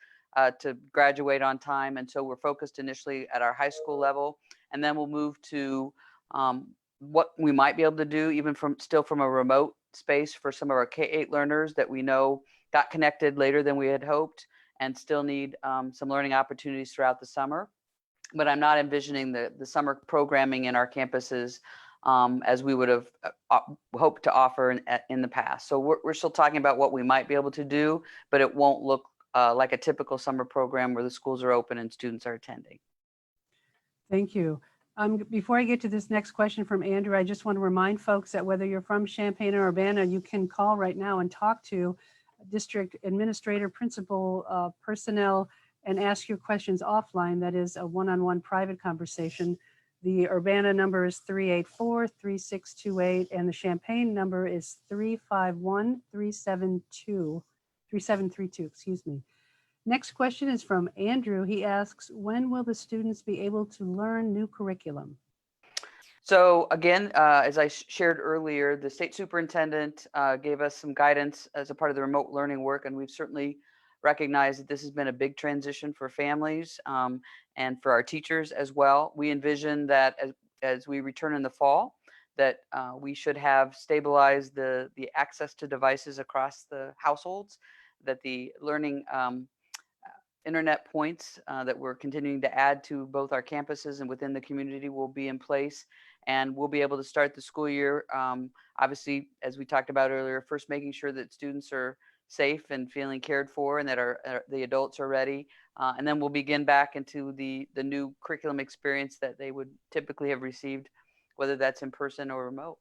to graduate on time. And so we're focused initially at our high school level, and then we'll move to what we might be able to do even from a remote space for some of our K-8 learners that we know got connected later than we had hoped and still need some learning opportunities throughout the summer. But I'm not envisioning the summer programming in our campuses as we would have hoped to offer in the past. So we're still talking about what we might be able to do, but it won't look like a typical summer program where the schools are open and students are attending. Thank you. Before I get to this next question from Andrew, I just want to remind folks that whether you're from Champaign or Urbana, you can call right now and talk to district administrator, principal, personnel, and ask your questions offline. That is a one-on-one private conversation. The Urbana number is 384-3628, and the Champaign number is 351-3732, excuse me. Next question is from Andrew. He asks, when will the students be able to learn new curriculum? So again, as I shared earlier, the state superintendent gave us some guidance as a part of the remote learning work, and we've certainly recognized that this has been a big transition for families and for our teachers as well. We envision that as we return in the fall, that we should have stabilized the access to devices across the households, that the learning internet points that we're continuing to add to both our campuses and within the community will be in place, and we'll be able to start the school year. Obviously, as we talked about earlier, first making sure that students are safe and feeling cared for and that the adults are ready. And then we'll begin back into the new curriculum experience that they would typically have received, whether that's in person or remote.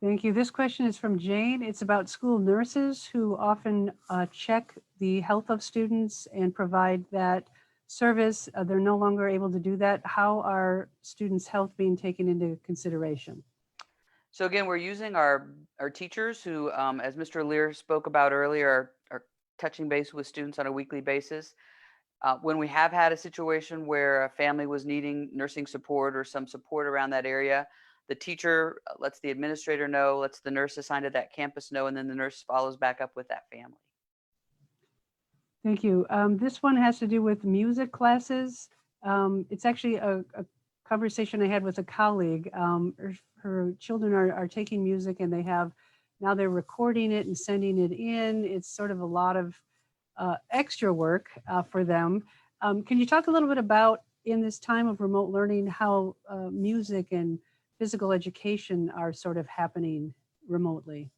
Thank you. This question is from Jane. It's about school nurses who often check the health of students and provide that service. They're no longer able to do that. How are students' health being taken into consideration? So again, we're using our teachers who, as Mr. Lear spoke about earlier, are touching base with students on a weekly basis. When we have had a situation where a family was needing nursing support or some support around that area, the teacher lets the administrator know, lets the nurse assigned to that campus know, and then the nurse follows back up with that family. Thank you. This one has to do with music classes. It's actually a conversation I had with a colleague. Her children are taking music and now they're recording it and sending it in. It's sort of a lot of extra work for them. Can you talk a little bit about, in this time of remote learning, how music and physical education are sort of happening remotely?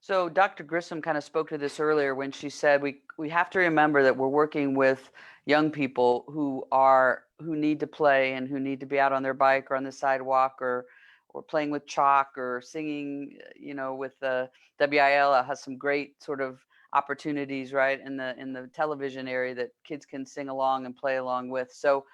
So Dr. Grissom kind of spoke to this earlier when she said we have to remember that we're working with young people who need to play and who need to be out on their bike or on the sidewalk or playing with chalk or singing, with the WIL has some great sort of opportunities, right, in the television area that kids can sing along and play along with. So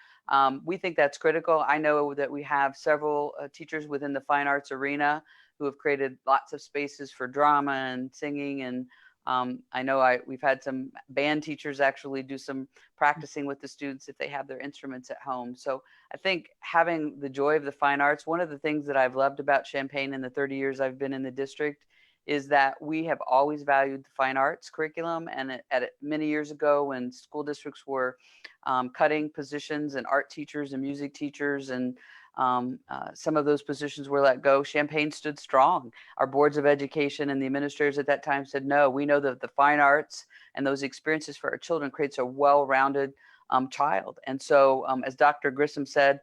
we think that's critical. I know that we have several teachers within the fine arts arena who have created lots of spaces for drama and singing. And I know we've had some band teachers actually do some practicing with the students if they have their instruments at home. So I think having the joy of the fine arts, one of the things that I've loved about Champaign in the 30 years I've been in the district is that we have always valued the fine arts curriculum. And many years ago when school districts were cutting positions and art teachers and music teachers and some of those positions were let go, Champaign stood strong. Our boards of education and the administrators at that time said, no, we know that the fine arts and those experiences for our children creates a well-rounded child. And so as Dr. Grissom said,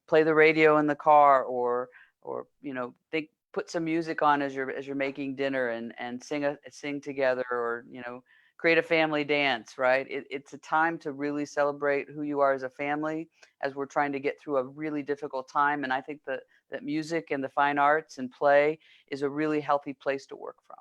play the radio in the car or put some music on as you're making dinner and sing together, or create a family dance, right? It's a time to really celebrate who you are as a family as we're trying to get through a really difficult time. And I think that music and the fine arts and play is a really healthy place to work from.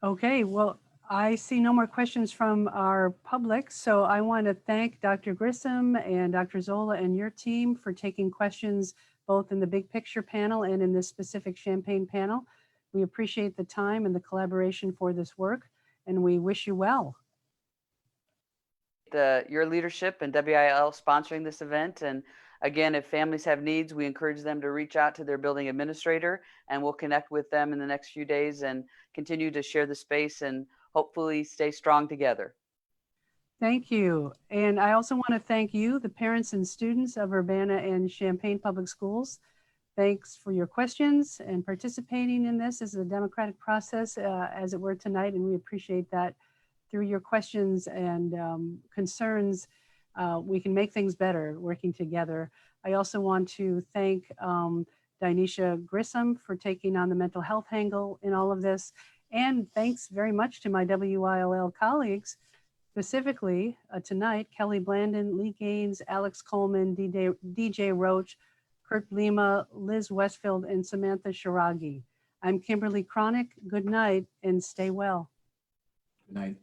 Okay, well, I see no more questions from our public, so I want to thank Dr. Grissom and Dr. Zola and your team for taking questions both in the big picture panel and in this specific Champaign panel. We appreciate the time and the collaboration for this work, and we wish you well. Your leadership and WIL sponsoring this event. And again, if families have needs, we encourage them to reach out to their building administrator, and we'll connect with them in the next few days and continue to share the space and hopefully stay strong together. Thank you. And I also want to thank you, the parents and students of Urbana and Champaign Public Schools. Thanks for your questions and participating in this as a democratic process, as it were tonight, and we appreciate that. Through your questions and concerns, we can make things better working together. I also want to thank Dinesha Grissom for taking on the mental health angle in all of this. And thanks very much to my WILL colleagues, specifically tonight, Kelly Blandon, Lee Gaines, Alex Coleman, DJ Roach, Kurt Lima, Liz Westfield, and Samantha Shiragi. I'm Kimberly Cronick. Good night and stay well. Good night.